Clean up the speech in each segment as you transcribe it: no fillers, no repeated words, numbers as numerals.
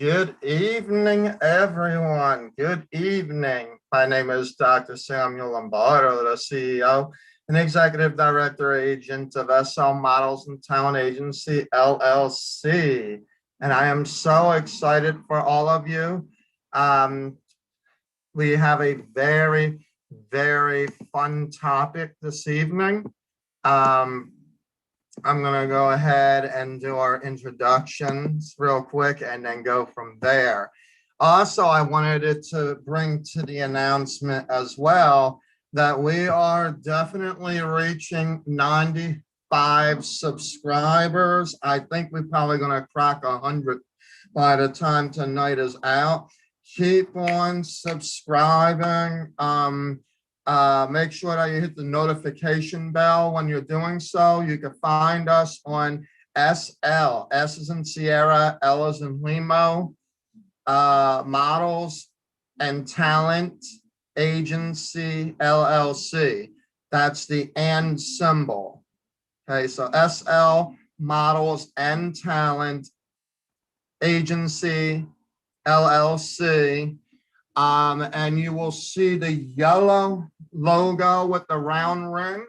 Good evening, everyone. Good evening. My name is Dr. Samuel Lombardo, the CEO and Executive Director Agent of SL Models and Talent Agency, LLC. And I am so excited for all of you. We have a very, very fun topic this evening. I'm going to go ahead and do our introductions real quick and then go from there. Also, I wanted to bring to the announcement as well that we are definitely reaching 95 subscribers. I think we're probably going to crack 100 by the time tonight is out. Keep on subscribing. Make sure that you hit the notification bell when you're doing so. You can find us on SL, S is in Sierra, L is in Limo, Models and Talent Agency, LLC. That's the and symbol. Okay, so SL, Models and Talent Agency, LLC. And you will see the yellow logo with the round ring.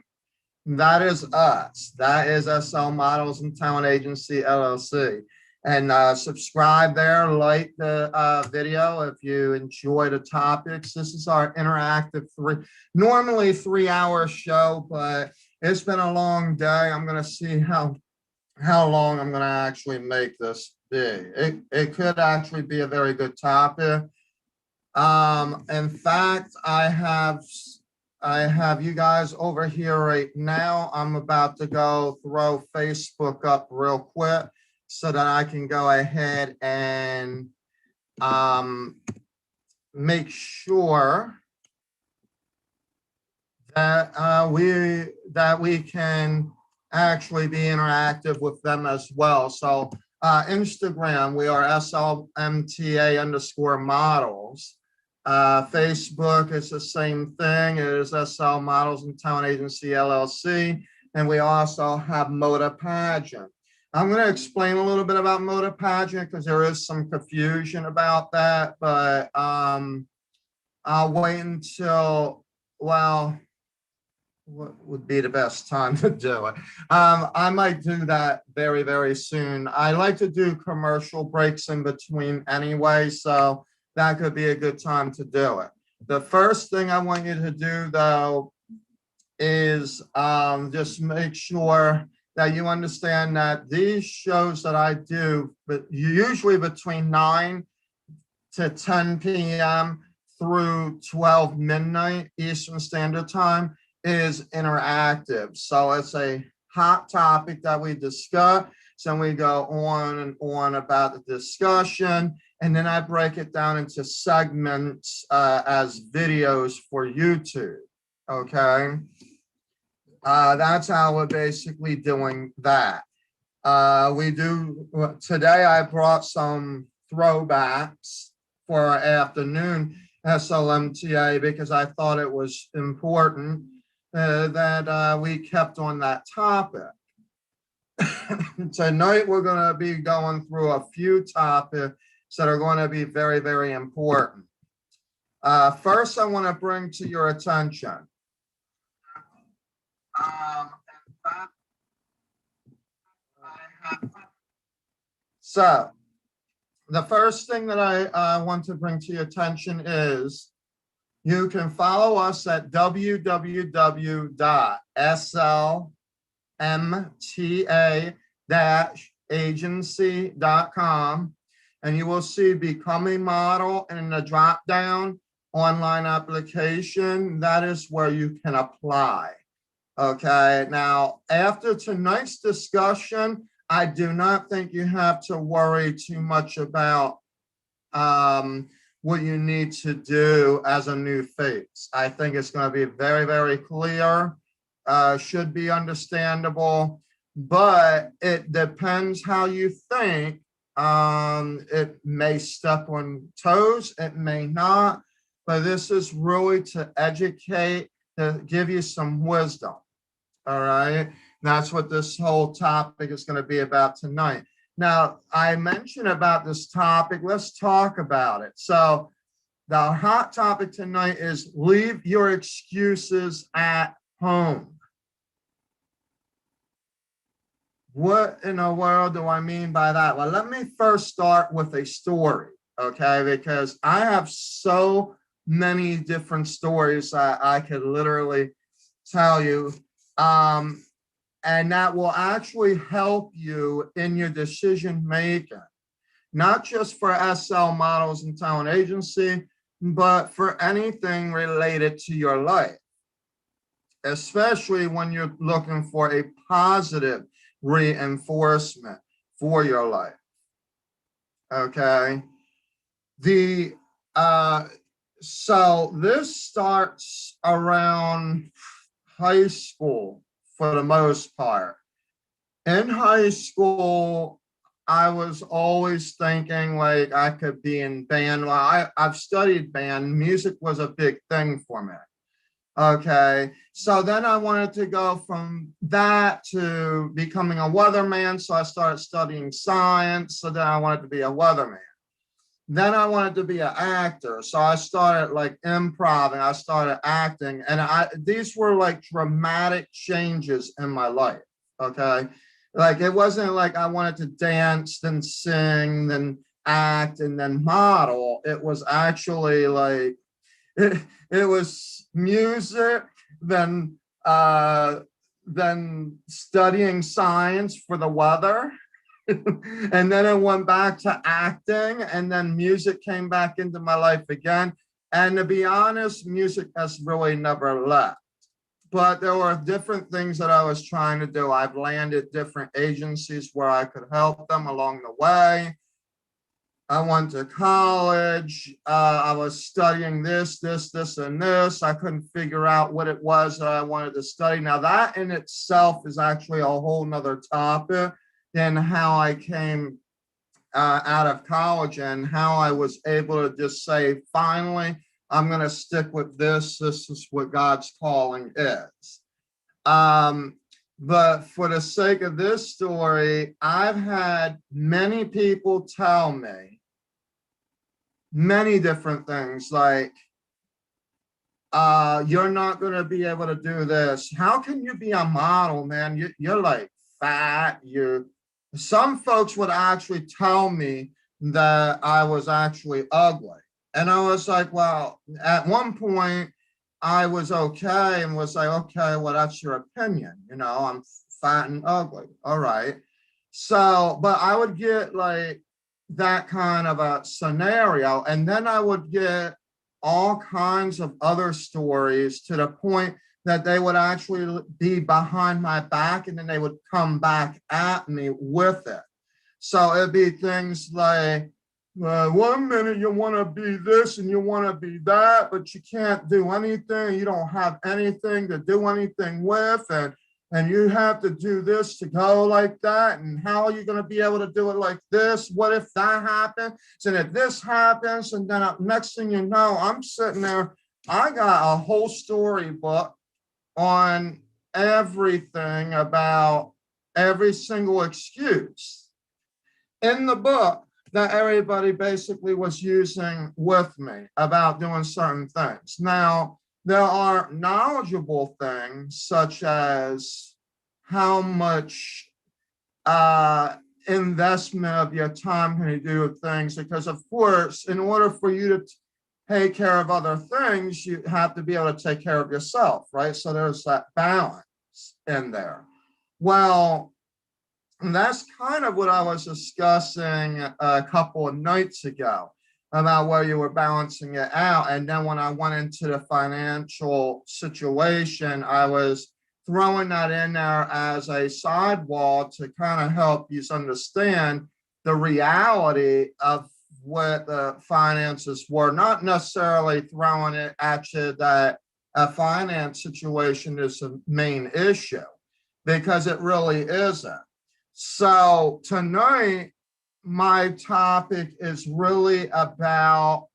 That is us. That is SL Models and Talent Agency, LLC. And subscribe there, like the video if you enjoy the topics. This is our interactive normally 3-hour show, but it's been a long day. I'm going to see how long I'm going to actually make this be. It could actually be a very good topic. In fact, I have you guys over here right now. I'm about to go throw Facebook up real quick so that I can go ahead and make sure that we can actually be interactive with them as well. So Instagram, we are SLMTA_models. Facebook is the same thing. It is SL Models and Talent Agency, LLC. And we also have Moda Pageant. I'm going to explain a little bit about Moda Pageant because there is some confusion about that, but I'll wait until, well, what would be the best time to do it? I might do that very, very soon. I like to do commercial breaks in between anyway, so that could be a good time to do it. The first thing I want you to do, though, is just make sure that you understand that these shows that I do, but usually between 9 to 10 p.m. through 12 midnight Eastern Standard Time, is interactive. So it's a hot topic that we discuss. So we go on and on about the discussion. And then I break it down into segments as videos for YouTube. Okay. That's how we're basically doing that. Today I brought some throwbacks for our afternoon SLMTA because I thought it was important that we kept on that topic. Tonight, we're going to be going through a few topics that are going to be very, very important. First, I want to bring to your attention. So, the first thing that I want to bring to your attention is you can follow us at www.slmta-agency.com, and you will see Become a Model, and in the drop-down online application, that is where you can apply. Okay, now after tonight's discussion, I do not think you have to worry too much about what you need to do as a new face. I think it's going to be very, very clear, should be understandable, but it depends how you think. It may step on toes, it may not, but this is really to educate, to give you some wisdom. All right, that's what this whole topic is going to be about tonight. Now, I mentioned about this topic. Let's talk about it. So the hot topic tonight is leave your excuses at home. What in the world do I mean by that? Well, let me first start with a story, okay? Because I have so many different stories that I could literally tell you. And that will actually help you in your decision making, not just for SL models and talent agency, but for anything related to your life, especially when you're looking for a positive reinforcement for your life. Okay. The so this starts around high school for the most part. In high school, I was always thinking like I could be in band. Well, I've studied band. Music was a big thing for me. Okay, so then I wanted to go from that to becoming a weatherman. So I started studying science. So then I wanted to be a weatherman. Then I wanted to be an actor. So I started like improv and I started acting. And these were like dramatic changes in my life. Okay. Like it wasn't like I wanted to dance, then sing, then act, and then model. It was actually like it was music, then studying science for the weather. And then I went back to acting, and then music came back into my life again. And to be honest, music has really never left. But there were different things that I was trying to do. I've landed different agencies where I could help them along the way. I went to college. I was studying this, and this. I couldn't figure out what it was that I wanted to study. Now, that in itself is actually a whole nother topic in how I came out of college and how I was able to just say, finally, I'm going to stick with this. This is what God's calling is. But for the sake of this story, I've had many people tell me many different things like, you're not going to be able to do this. How can you be a model, man? You're like fat. Some folks would actually tell me that I was actually ugly. And I was like, well, at one point I was okay and was like, okay, well, that's your opinion. I'm fat and ugly. All right. So, but I would get like that kind of a scenario. And then I would get all kinds of other stories to the point that they would actually be behind my back and then they would come back at me with it. So it'd be things like, 1 minute you want to be this and you want to be that, but you can't do anything. You don't have anything to do anything with. And you have to do this to go like that. And how are you going to be able to do it like this? What if that happens? And if this happens, and then next thing you know, I'm sitting there, I got a whole storybook on everything about every single excuse in the book that everybody basically was using with me about doing certain things. Now, there are knowledgeable things such as how much investment of your time can you do with things, because of course, in order for you to take care of other things, you have to be able to take care of yourself, right? So there's that balance in there. Well, that's kind of what I was discussing a couple of nights ago about where you were balancing it out. And then when I went into the financial situation, I was throwing that in there as a sidewall to kind of help you understand the reality of what the finances were, not necessarily throwing it at you that a finance situation is the main issue, because it really isn't. So tonight, my topic is really about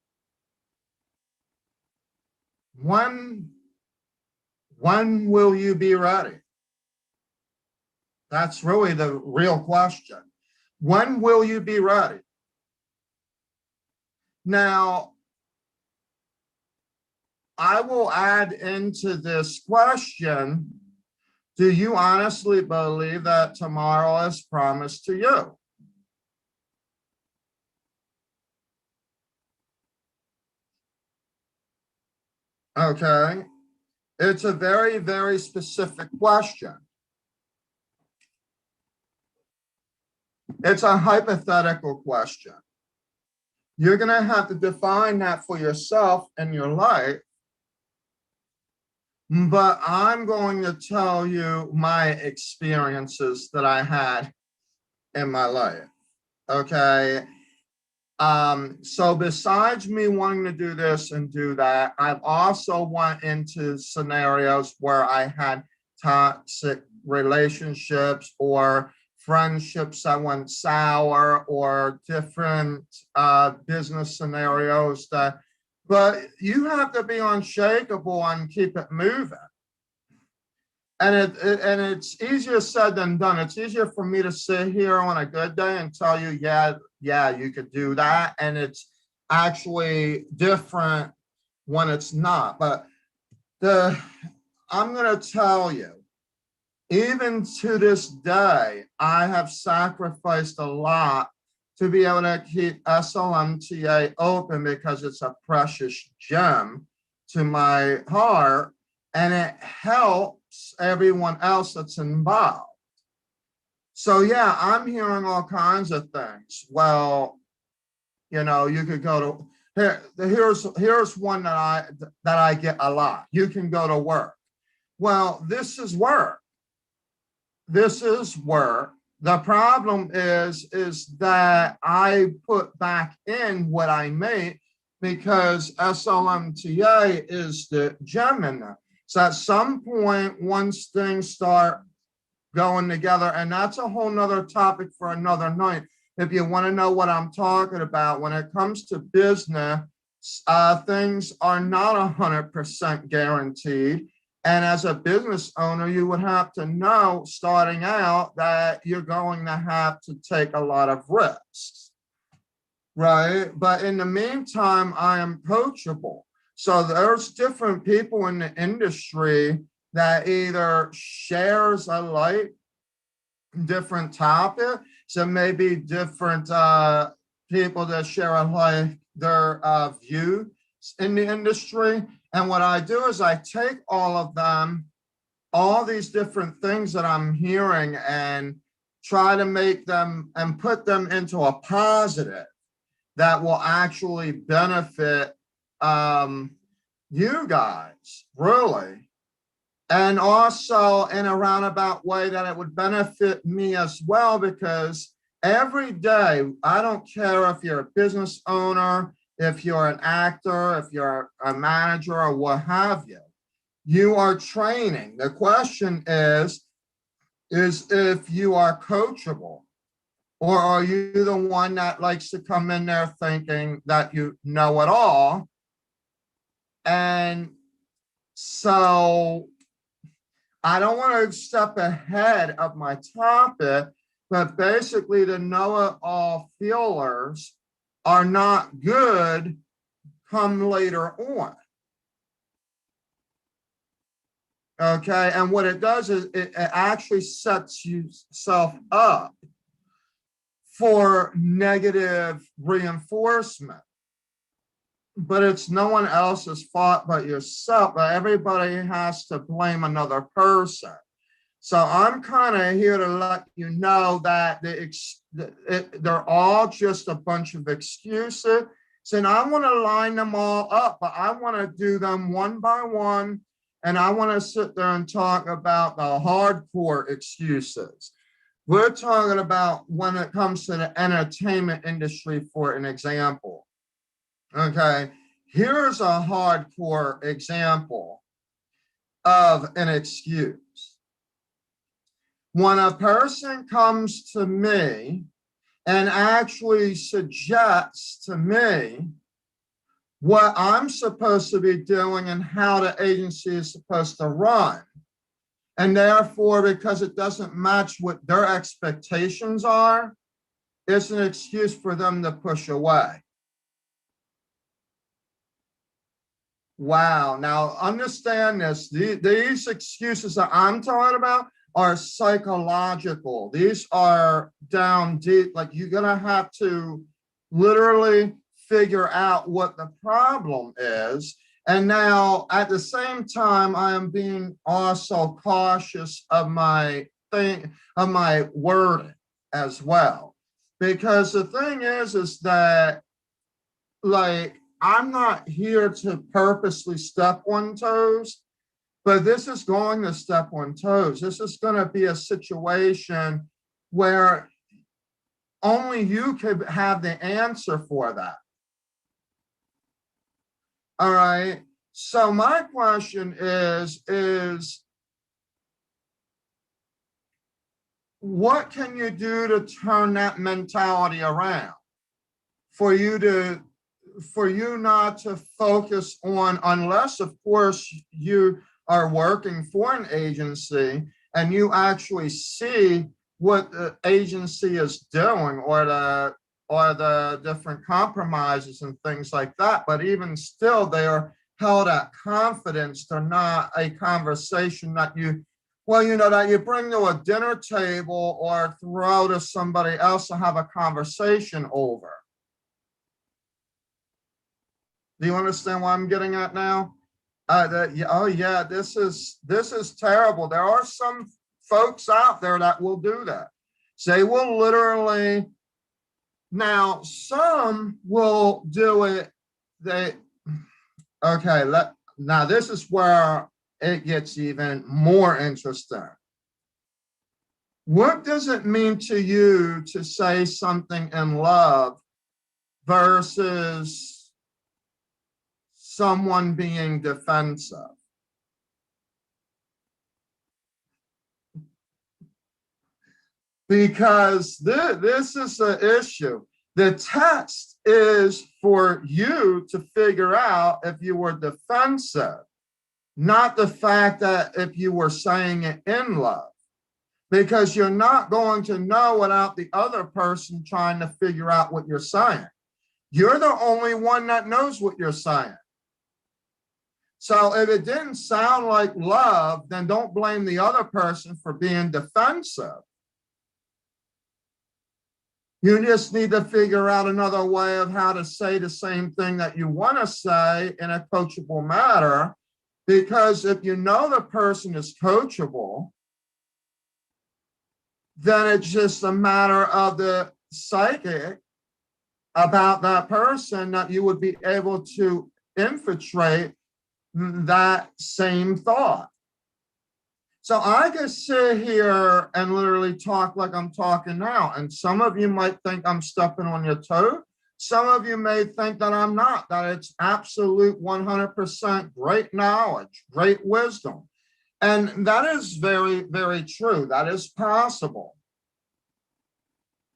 when will you be ready? That's really the real question. When will you be ready? Now, I will add into this question, do you honestly believe that tomorrow is promised to you? Okay, it's a very, very specific question. It's a hypothetical question. You're going to have to define that for yourself in your life. But I'm going to tell you my experiences that I had in my life. Okay. So besides me wanting to do this and do that, I've also went into scenarios where I had toxic relationships or friendships that went sour or different business scenarios that, but you have to be unshakable and keep it moving. And it's easier said than done. It's easier for me to sit here on a good day and tell you, yeah, you could do that. And it's actually different when it's not. But I'm going to tell you, even to this day, I have sacrificed a lot to be able to keep SLMTA open because it's a precious gem to my heart, and it helps everyone else that's involved. So yeah, I'm hearing all kinds of things. Well, you know, you could go to here's one that I get a lot. You can go to work. Well, this is work. This is work. The problem is that I put back in what I make because SLMTA is the gem in there. So at some point, once things start going together, and that's a whole nother topic for another night. If you want to know what I'm talking about, when it comes to business, things are not 100% guaranteed. And as a business owner, you would have to know starting out that you're going to have to take a lot of risks, right? But in the meantime, I am coachable. So there's different people in the industry that either shares a like different topic. So maybe different people that share a like their view in the industry. And what I do is I take all of them, all these different things that I'm hearing, and try to make them and put them into a positive that will actually benefit you guys, really. And also in a roundabout way that it would benefit me as well, because every day, I don't care if you're a business owner, if you're an actor, if you're a manager or what have you, you are training. The question is if you are coachable, or are you the one that likes to come in there thinking that you know it all? And so I don't want to step ahead of my topic, but basically the know-it-all feelers are not good come later on. Okay, and what it does is it actually sets yourself up for negative reinforcement. But it's no one else's fault but yourself. But everybody has to blame another person. So I'm kind of here to let you know that they're all just a bunch of excuses. And I want to line them all up, but I want to do them one by one. And I want to sit there and talk about the hardcore excuses. We're talking about when it comes to the entertainment industry, for an example. Okay, here's a hardcore example of an excuse. When a person comes to me and actually suggests to me what I'm supposed to be doing and how the agency is supposed to run, and therefore, because it doesn't match what their expectations are, it's an excuse for them to push away. Wow. Now, understand this. These excuses that I'm talking about are psychological. These are down deep. Like, you're going to have to literally figure out what the problem is. And now, at the same time, I am being also cautious of my wording as well. Because the thing is that, like, I'm not here to purposely step on toes, but this is going to step on toes. This is going to be a situation where only you could have the answer for that. All right. So my question is what can you do to turn that mentality around for you not to focus on, unless of course you are working for an agency and you actually see what the agency is doing, or the different compromises and things like that. But even still, they are held at confidence. They're not a conversation that you bring to a dinner table or throw to somebody else to have a conversation over. Do you understand what I'm getting at now? Oh yeah, this is terrible. There are some folks out there that will do that. They will literally. Now, some will do it. Now this is where it gets even more interesting. What does it mean to you to say something in love versus someone being defensive? Because this is the issue. The test is for you to figure out if you were defensive, not the fact that if you were saying it in love, because you're not going to know without the other person trying to figure out what you're saying. You're the only one that knows what you're saying. So if it didn't sound like love, then don't blame the other person for being defensive. You just need to figure out another way of how to say the same thing that you want to say in a coachable manner. Because if you know the person is coachable, then it's just a matter of the psychic about that person that you would be able to infiltrate that same thought. So I can sit here and literally talk like I'm talking now. And some of you might think I'm stepping on your toe. Some of you may think that I'm not, that it's absolute 100% great knowledge, great wisdom. And that is very, very true. That is possible.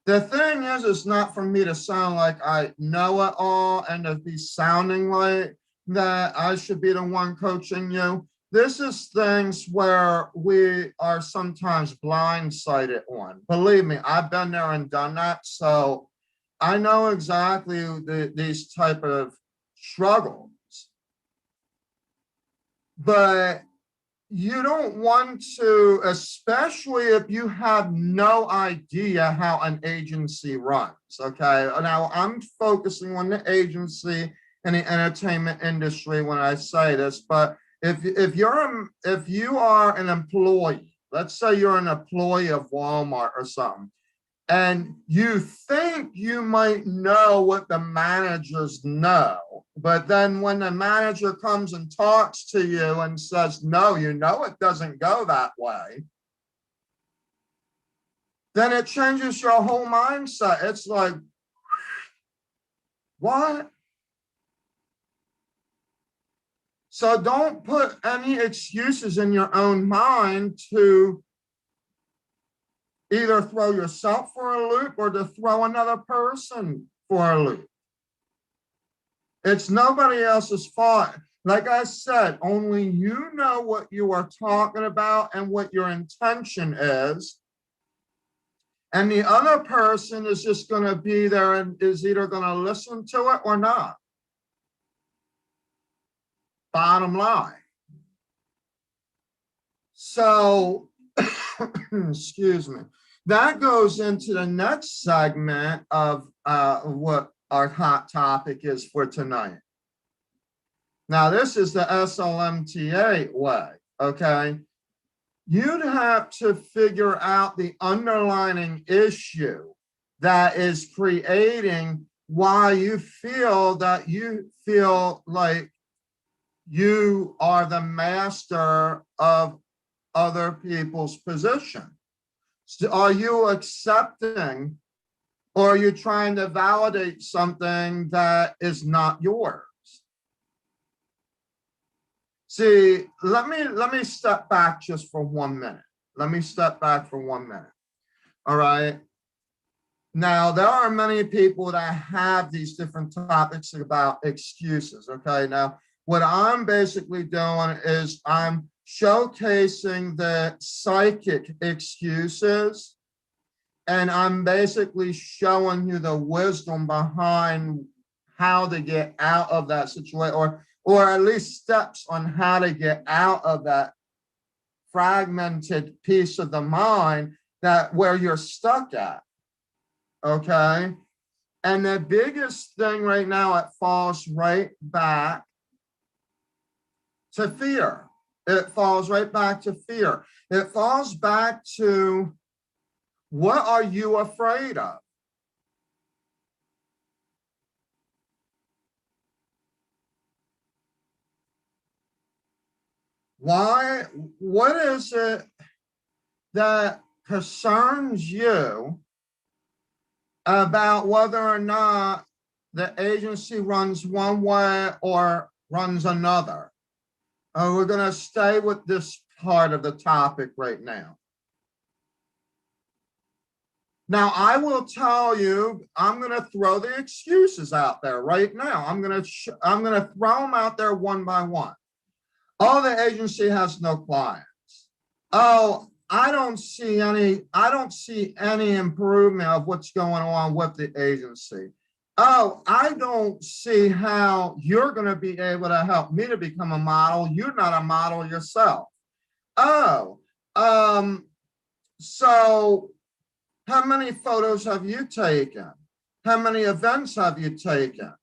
The thing is, it's not for me to sound like I know it all and to be sounding like that I should be the one coaching you. This is things where we are sometimes blindsided on. Believe me, I've been there and done that. So I know exactly these type of struggles. But you don't want to, especially if you have no idea how an agency runs. Okay. Now I'm focusing on the agency and the entertainment industry when I say this, but if you are an employee, let's say you're an employee of Walmart or something, and you think you might know what the managers know, but then when the manager comes and talks to you and says, no, you know it doesn't go that way, then it changes your whole mindset. It's like, what? So don't put any excuses in your own mind to either throw yourself for a loop or to throw another person for a loop. It's nobody else's fault. Like I said, only you know what you are talking about and what your intention is. And the other person is just going to be there and is either going to listen to it or not. Bottom line. So, excuse me, that goes into the next segment of what our hot topic is for tonight. Now, this is the SLMTA way, okay? You'd have to figure out the underlying issue that is creating why you feel like you are the master of other people's position. So are you accepting, or are you trying to validate something that is not yours? See, let me step back just for 1 minute. Let me step back for 1 minute. All right. Now, there are many people that have these different topics about excuses. Okay. Now, what I'm basically doing is I'm showcasing the psychic excuses, and I'm basically showing you the wisdom behind how to get out of that situation, or at least steps on how to get out of that fragmented piece of the mind that where you're stuck at. Okay. And the biggest thing right now, it falls right back to fear. It falls right back to fear. It falls back to, what are you afraid of? Why? What is it that concerns you about whether or not the agency runs one way or runs another? We're going to stay with this part of the topic right now. Now, I will tell you, I'm going to throw the excuses out there right now. I'm going to throw them out there one by one. Oh, the agency has no clients. Oh, I don't see any improvement of what's going on with the agency. Oh, I don't see how you're going to be able to help me to become a model. You're not a model yourself. Oh, so how many photos have you taken? How many events have you taken?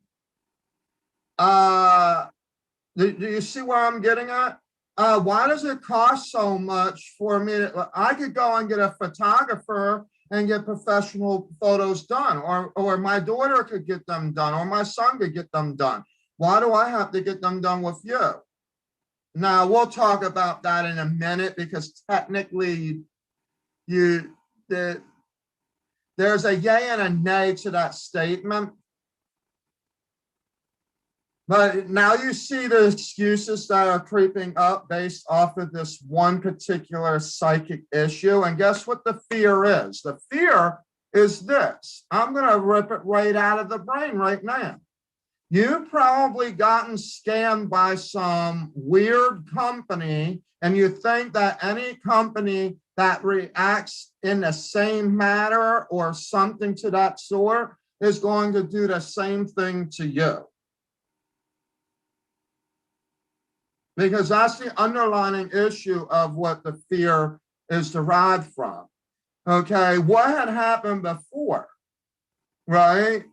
Do you see where I'm getting at? Why does it cost so much for me I could go and get a photographer and get professional photos done, or my daughter could get them done, or my son could get them done. Why do I have to get them done with you? Now, we'll talk about that in a minute, because technically there's a yay and a nay to that statement. But now you see the excuses that are creeping up based off of this one particular psychic issue. And guess what the fear is? The fear is this. I'm going to rip it right out of the brain right now. You've probably gotten scammed by some weird company, and you think that any company that reacts in the same manner or something to that sort is going to do the same thing to you. Because that's the underlying issue of what the fear is derived from. Okay, what had happened before, right?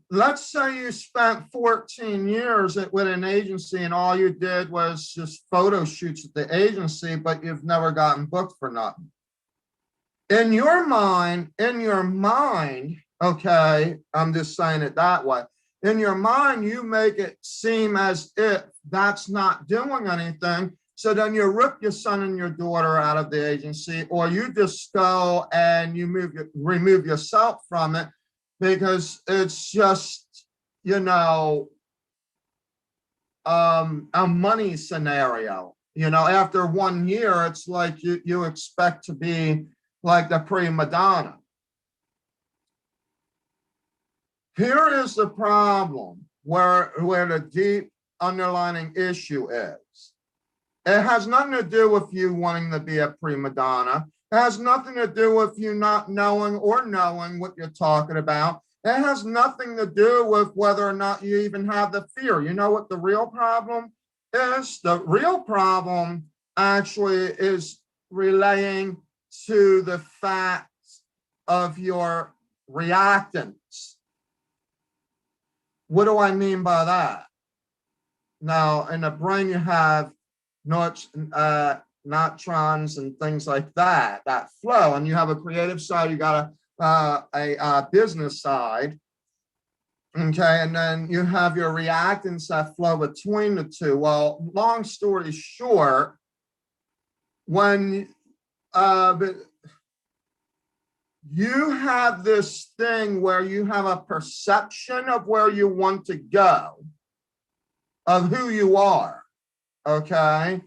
Let's say you spent 14 years with an agency and all you did was just photo shoots at the agency, but you've never gotten booked for nothing. In your mind, okay, I'm just saying it that way. In your mind, you make it seem as if that's not doing anything. So then you rip your son and your daughter out of the agency, or you just go and you remove yourself from it, because it's just, a money scenario. After 1 year, it's like you expect to be like the prima donna. Here is the problem where the deep underlying issue is. It has nothing to do with you wanting to be a prima donna. It has nothing to do with you not knowing or knowing what you're talking about. It has nothing to do with whether or not you even have the fear. You know what the real problem is? The real problem actually is relating to the facts of your reactants. What do I mean by that? Now, in the brain, you have neutrons and things like that flow, and you have a creative side, you got a business side, okay, and then you have your reactants that flow between the two. Well, long story short, when you have this thing where you have a perception of where you want to go, of who you are, okay?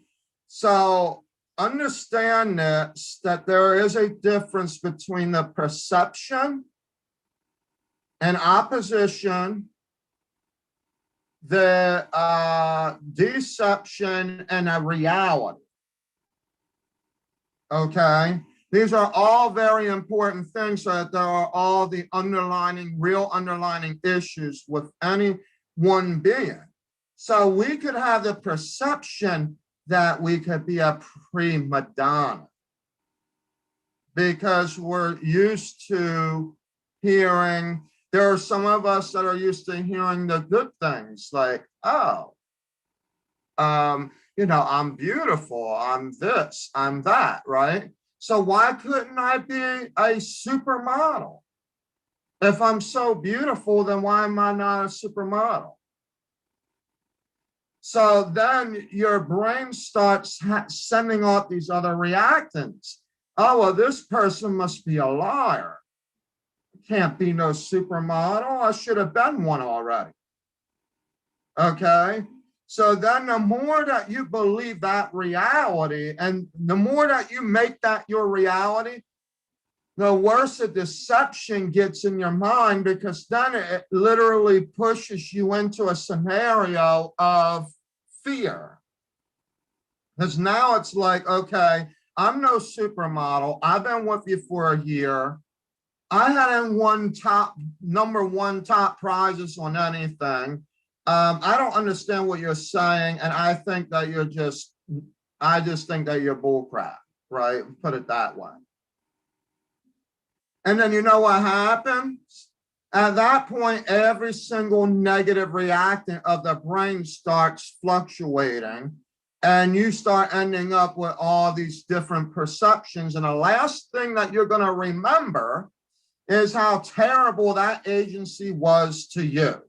So understand this, that there is a difference between the perception and opposition, the deception and a reality, okay? These are all very important things, so that there are all the real underlining issues with any one being. So we could have the perception that we could be a prima donna because we're used to hearing, there are some of us that are used to hearing the good things like, oh, I'm beautiful, I'm this, I'm that, right? So why couldn't I be a supermodel? If I'm so beautiful, then why am I not a supermodel? So then your brain starts sending off these other reactants. Oh, well, this person must be a liar. Can't be no supermodel. I should have been one already. Okay. So then the more that you believe that reality and the more that you make that your reality, the worse the deception gets in your mind, because then it literally pushes you into a scenario of fear. Because now it's like, okay, I'm no supermodel. I've been with you for a year. I hadn't won number one top prizes on anything. I don't understand what you're saying, and I think that I just think that you're bullcrap, right? Put it that way. And then you know what happens? At that point, every single negative reactant of the brain starts fluctuating, and you start ending up with all these different perceptions. And the last thing that you're going to remember is how terrible that agency was to you.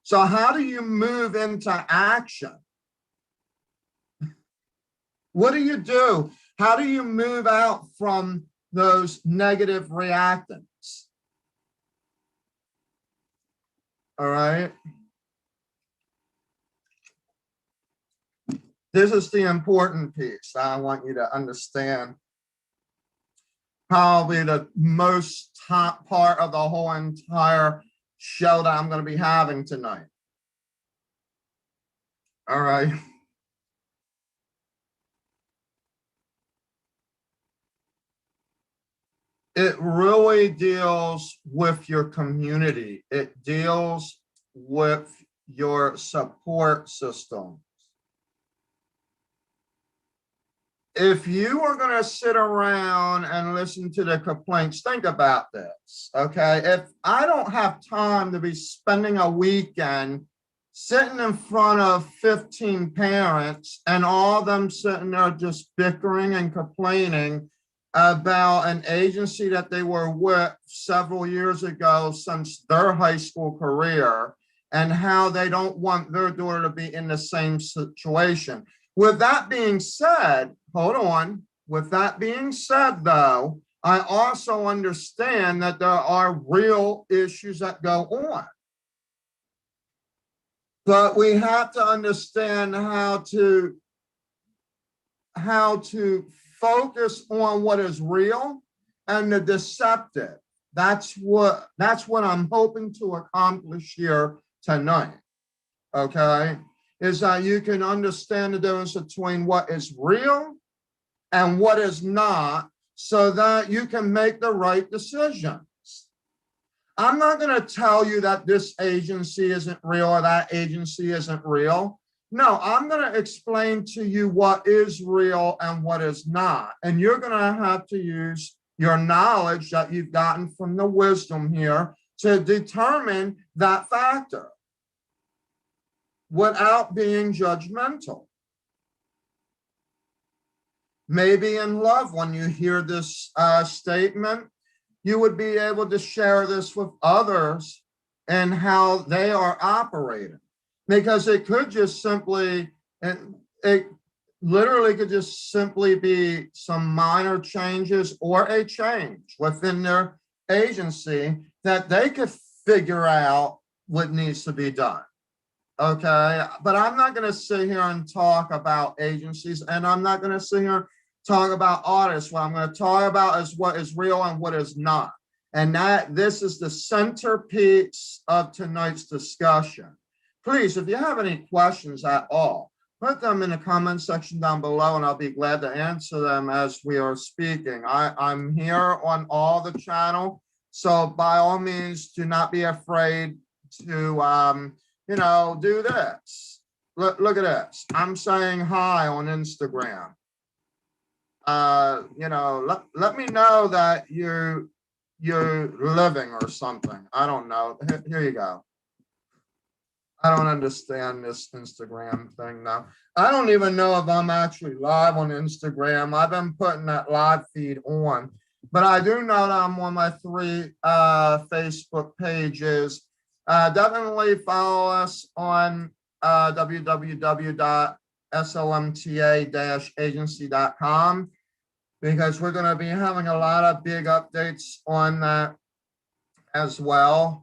So how do you move into action? What do you do? How do you move out from those negative reactants? All right. This is the important piece. I want you to understand probably the most top part of the whole entire show that I'm going to be having tonight. All right. It really deals with your community. It deals with your support system. If you are going to sit around and listen to the complaints, think about this, okay? If I don't have time to be spending a weekend sitting in front of 15 parents and all of them sitting there just bickering and complaining about an agency that they were with several years ago since their high school career and how they don't want their daughter to be in the same situation. With that being said, hold on. With that being said, though, I also understand that there are real issues that go on. But we have to understand how to focus on what is real and the deceptive. That's what I'm hoping to accomplish here tonight. Okay. is that you can understand the difference between what is real and what is not, so that you can make the right decisions. I'm not going to tell you that this agency isn't real or that agency isn't real. No, I'm going to explain to you what is real and what is not. And you're going to have to use your knowledge that you've gotten from the wisdom here to determine that factor without being judgmental. Maybe in love, when you hear this statement, you would be able to share this with others and how they are operating. Because it could just simply, it literally could just simply be some minor changes or a change within their agency that they could figure out what needs to be done. Okay, but I'm not going to sit here and talk about agencies, and I'm not going to sit here and talk about artists. What I'm going to talk about is what is real and what is not. And this is the centerpiece of tonight's discussion. Please, if you have any questions at all, put them in the comment section down below, and I'll be glad to answer them as we are speaking. I'm here on all the channel, so by all means, do not be afraid to do this. Look at this. I'm saying hi on Instagram. Let me know that you're living or something. I don't know. Here you go. I don't understand this Instagram thing now. I don't even know if I'm actually live on Instagram. I've been putting that live feed on, but I do know that I'm on my 3 Facebook pages. Definitely follow us on www.slmta-agency.com, because we're going to be having a lot of big updates on that as well.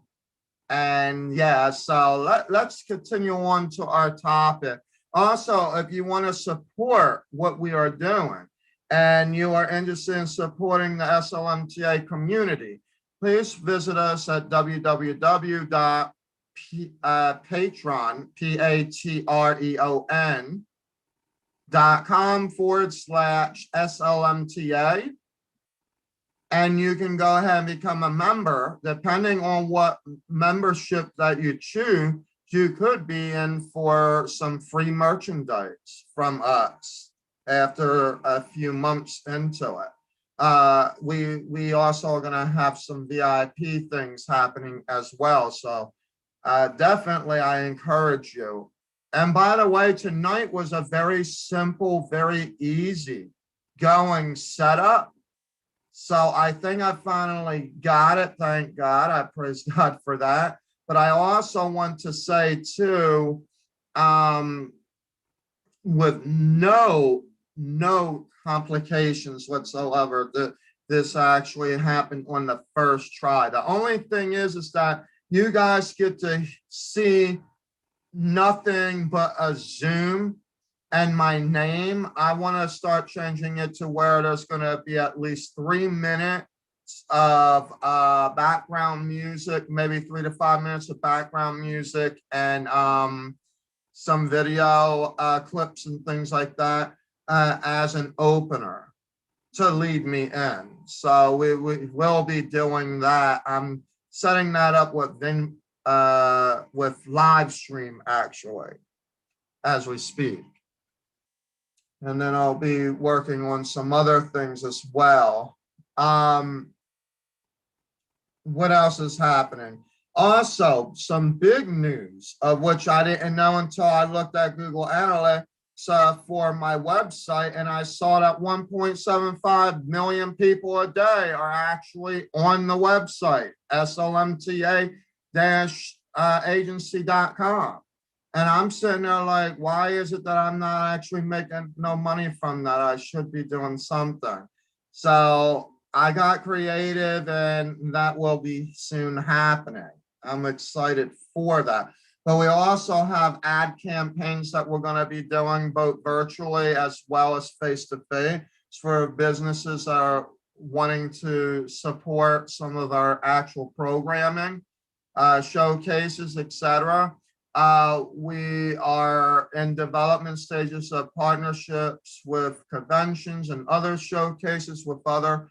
And yeah, so let's continue on to our topic. Also, if you want to support what we are doing and you are interested in supporting the SLMTA community, please visit us at patreon.com/SLMTA. And you can go ahead and become a member. Depending on what membership that you choose, you could be in for some free merchandise from us after a few months into it. We also are going to have some VIP things happening as well. So definitely I encourage you. And by the way, tonight was a very simple, very easy going setup. So I think I finally got it. Thank God. I praise God for that. But I also want to say too, with no complications whatsoever, that this actually happened on the first try. The only thing is that you guys get to see nothing but a Zoom and my name. I want to start changing it to where there's going to be at least 3 minutes of background music, maybe 3 to 5 minutes of background music, and some video clips and things like that as an opener to lead me in. So we will be doing that. I'm setting that up with live stream actually as we speak. And then I'll be working on some other things as well. What else is happening? Also, some big news, of which I didn't know until I looked at Google Analytics for my website, and I saw that 1.75 million people a day are actually on the website, slmta-agency.com. And I'm sitting there like, why is it that I'm not actually making no money from that? I should be doing something. So I got creative, and that will be soon happening. I'm excited for that. But we also have ad campaigns that we're going to be doing both virtually as well as face-to-face for businesses that are wanting to support some of our actual programming, showcases, etc. We are in development stages of partnerships with conventions and other showcases with other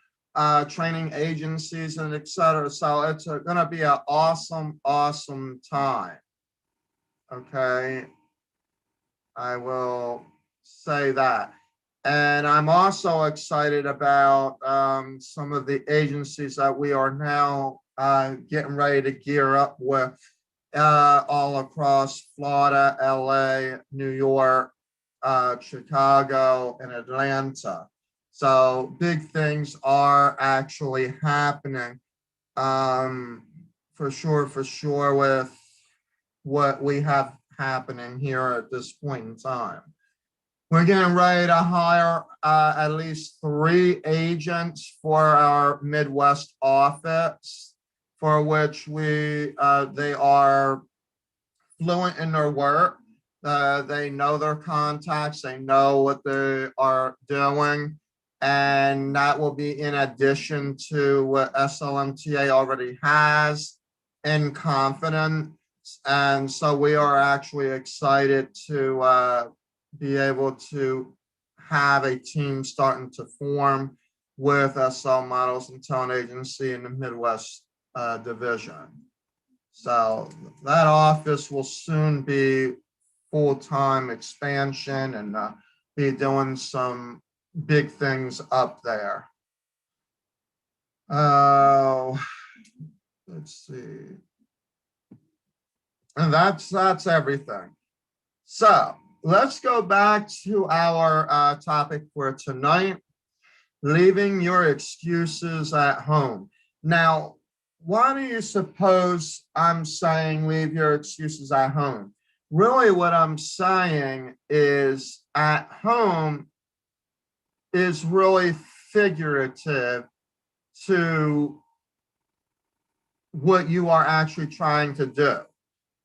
training agencies and et cetera. So it's going to be an awesome, awesome time. Okay, I will say that. And I'm also excited about some of the agencies that we are now getting ready to gear up with all across Florida, LA, New York, Chicago, and Atlanta. So big things are actually happening for sure with what we have happening here at this point in time. We're getting ready to hire at least 3 agents for our Midwest office, for which they are fluent in their work. They know their contacts, they know what they are doing, and that will be in addition to what SLMTA already has in confidence. And so we are actually excited to be able to have a team starting to form with SL Models and Talent Agency in the Midwest division. So that office will soon be full-time expansion and be doing some big things up there. Let's see. And that's everything. So let's go back to our topic for tonight, leaving your excuses at home. Now, why do you suppose I'm saying leave your excuses at home? Really what I'm saying is at home is really figurative to what you are actually trying to do.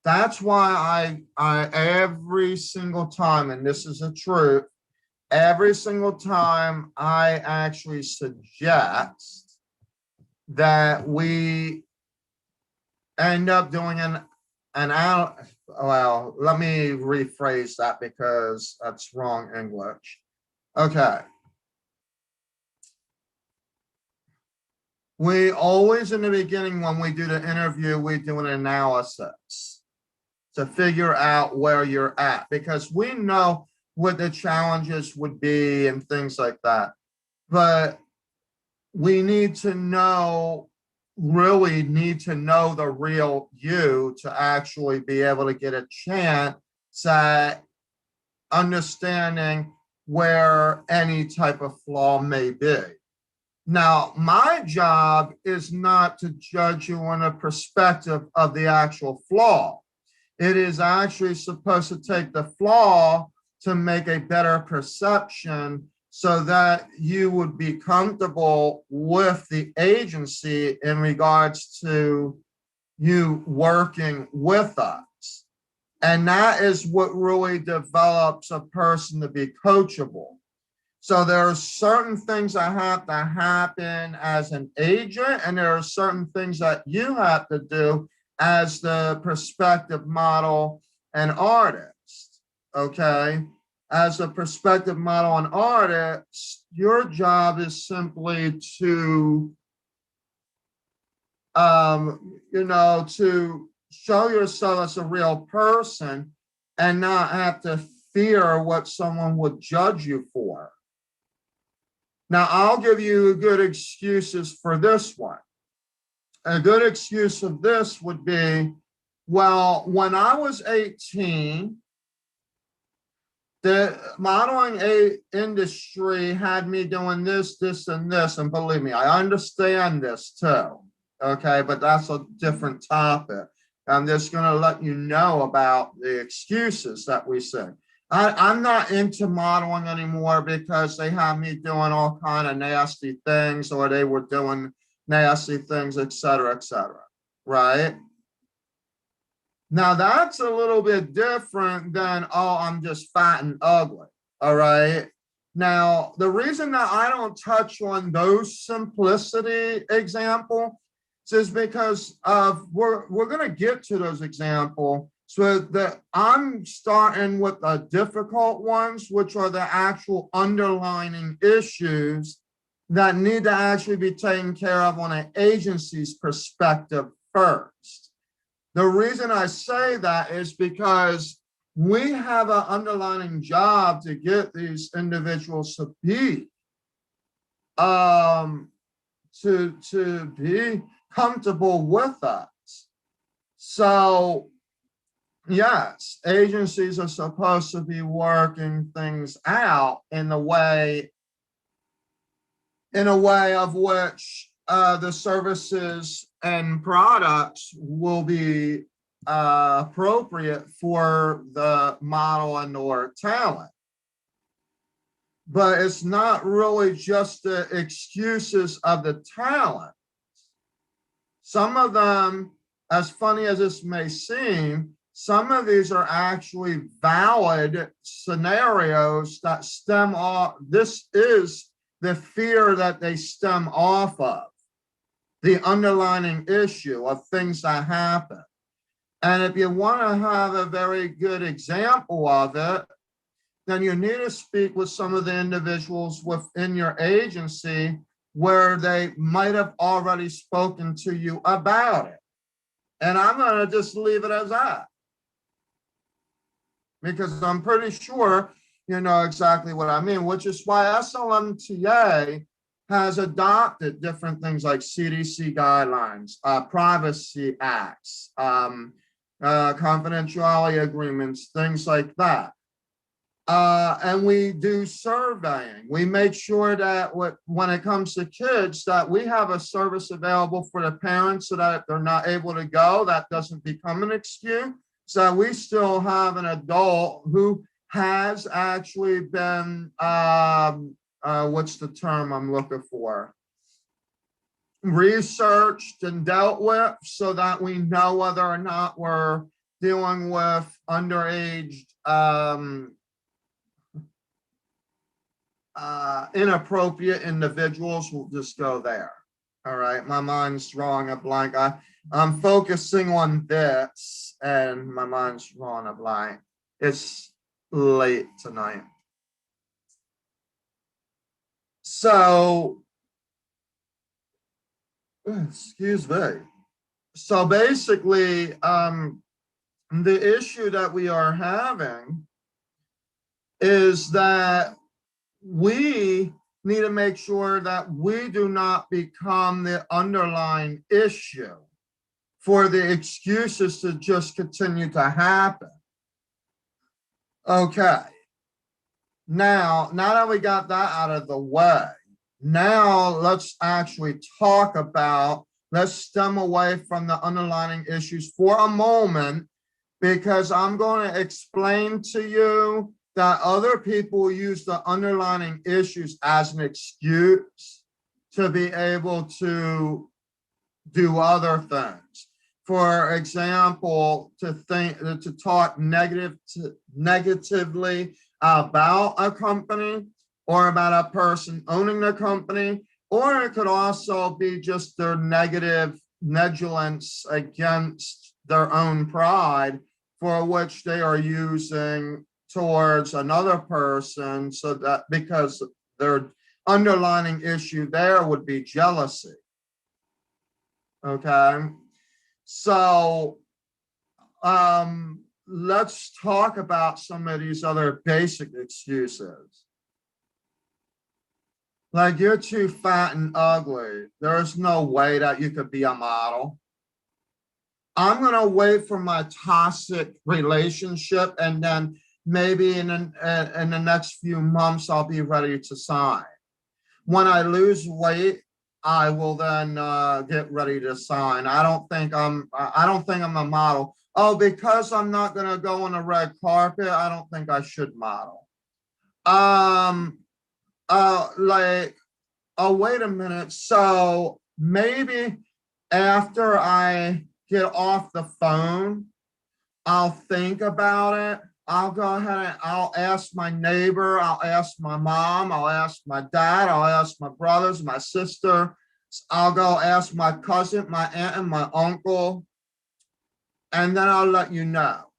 That's why I every single time, and this is the truth, every single time I actually suggest that we end up doing well, let me rephrase that because that's wrong English. Okay. We always, in the beginning, when we do the interview, we do an analysis to figure out where you're at, because we know what the challenges would be and things like that. But we need to know, really need to know the real you to actually be able to get a chance at understanding where any type of flaw may be. Now, my job is not to judge you on a perspective of the actual flaw. It is actually supposed to take the flaw to make a better perception so that you would be comfortable with the agency in regards to you working with us. And that is what really develops a person to be coachable. So there are certain things that have to happen as an agent, and there are certain things that you have to do as the prospective model and artist, okay? As a prospective model and artist, your job is simply to, to show yourself as a real person and not have to fear what someone would judge you for. Now, I'll give you good excuses for this one. A good excuse of this would be, well, when I was 18, the modeling industry had me doing this, this, and this. And believe me, I understand this too. Okay, but that's a different topic. I'm just going to let you know about the excuses that we say. I'm not into modeling anymore because they have me doing all kind of nasty things, or they were doing nasty things, et cetera, right? Now that's a little bit different than, oh, I'm just fat and ugly, all right? Now, the reason that I don't touch on those simplicity examples is because we're going to get to those examples, So I'm starting with the difficult ones, which are the actual underlining issues that need to actually be taken care of on an agency's perspective first. The reason I say that is because we have an underlining job to get these individuals to be comfortable with us. So yes, agencies are supposed to be working things out in a way of which the services and products will be appropriate for the model and or talent. But it's not really just the excuses of the talent. Some of them, as funny as this may seem, some of these are actually valid scenarios that stem off. This is the fear that they stem off of, the underlying issue of things that happen. And if you want to have a very good example of it, then you need to speak with some of the individuals within your agency where they might have already spoken to you about it. And I'm going to just leave it as that, because I'm pretty sure you know exactly what I mean, which is why SLMTA has adopted different things like CDC guidelines, privacy acts, confidentiality agreements, things like that. And we do surveying. We make sure that when it comes to kids, that we have a service available for the parents so that if they're not able to go, that doesn't become an excuse. So we still have an adult who has actually been, what's the term I'm looking for? Researched and dealt with so that we know whether or not we're dealing with underage inappropriate individuals. Will just go there. All right, my mind's drawing a blank. I'm focusing on this and my mind's drawing a blank. It's late tonight. So, excuse me. So basically, the issue that we are having is that we need to make sure that we do not become the underlying issue for the excuses to just continue to happen. Okay. Now that we got that out of the way, now let's actually talk about, let's stem away from the underlying issues for a moment, because I'm going to explain to you that other people use the underlying issues as an excuse to be able to do other things. For example, to talk negatively about a company or about a person owning the company, or it could also be just their negative negligence against their own pride, for which they are using towards another person, so that because their underlying issue there would be jealousy. Okay, so let's talk about some of these other basic excuses. Like, you're too fat and ugly. There's no way that you could be a model. I'm gonna wait for my toxic relationship, and then maybe in the next few months, I'll be ready to sign. When I lose weight, I will then get ready to sign. I don't think I'm a model. Oh, because I'm not gonna go on a red carpet, I don't think I should model. Like, oh, wait a minute. So maybe after I get off the phone, I'll think about it. I'll go ahead and I'll ask my neighbor, I'll ask my mom, I'll ask my dad, I'll ask my brothers, my sister, I'll go ask my cousin, my aunt, and my uncle, and then I'll let you know.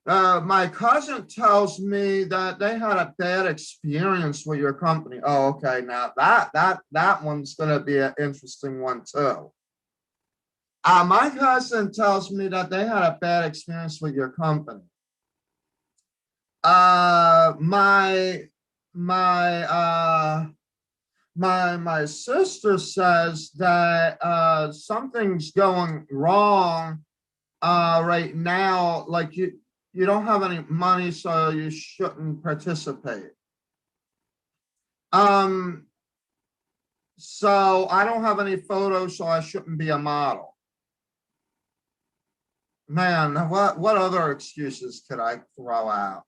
My cousin tells me that they had a bad experience with your company. Oh, okay. Now that one's going to be an interesting one too. My cousin tells me that they had a bad experience with your company. My my my sister says that something's going wrong right now. Like you don't have any money, so you shouldn't participate. Um, so I don't have any photos, so I shouldn't be a model. Man, what other excuses could I throw out?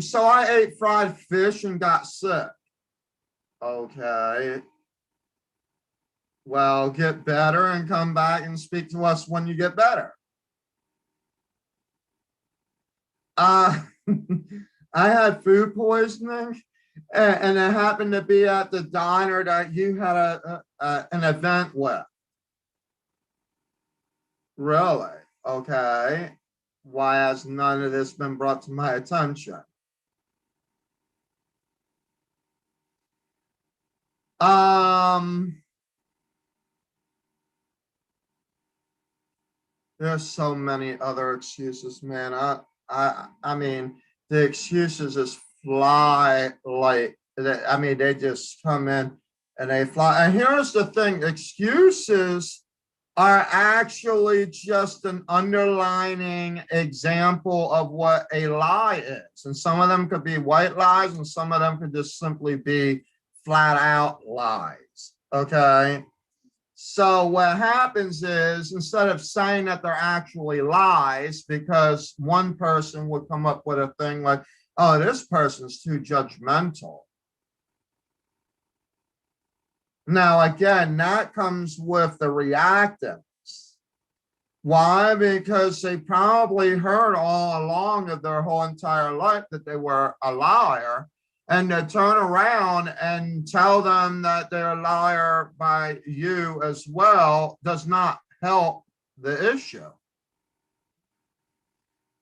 So I ate fried fish and got sick. Okay. Well, get better and come back and speak to us when you get better. Uh, I had food poisoning, and it happened to be at the diner that you had an event with. Really? Okay. Why has none of this been brought to my attention? Um, there's so many other excuses, man. I mean, the excuses just fly like, I mean, they just come in and they fly. And here's the thing, excuses are actually just an underlining example of what a lie is. And some of them could be white lies, and some of them could just simply be flat out lies. Okay. So what happens is, instead of saying that they're actually lies, because one person would come up with a thing like, oh, this person's too judgmental. Now, again, that comes with the reactance. Why? Because they probably heard all along of their whole entire life that they were a liar, and to turn around and tell them that they're a liar by you as well does not help the issue.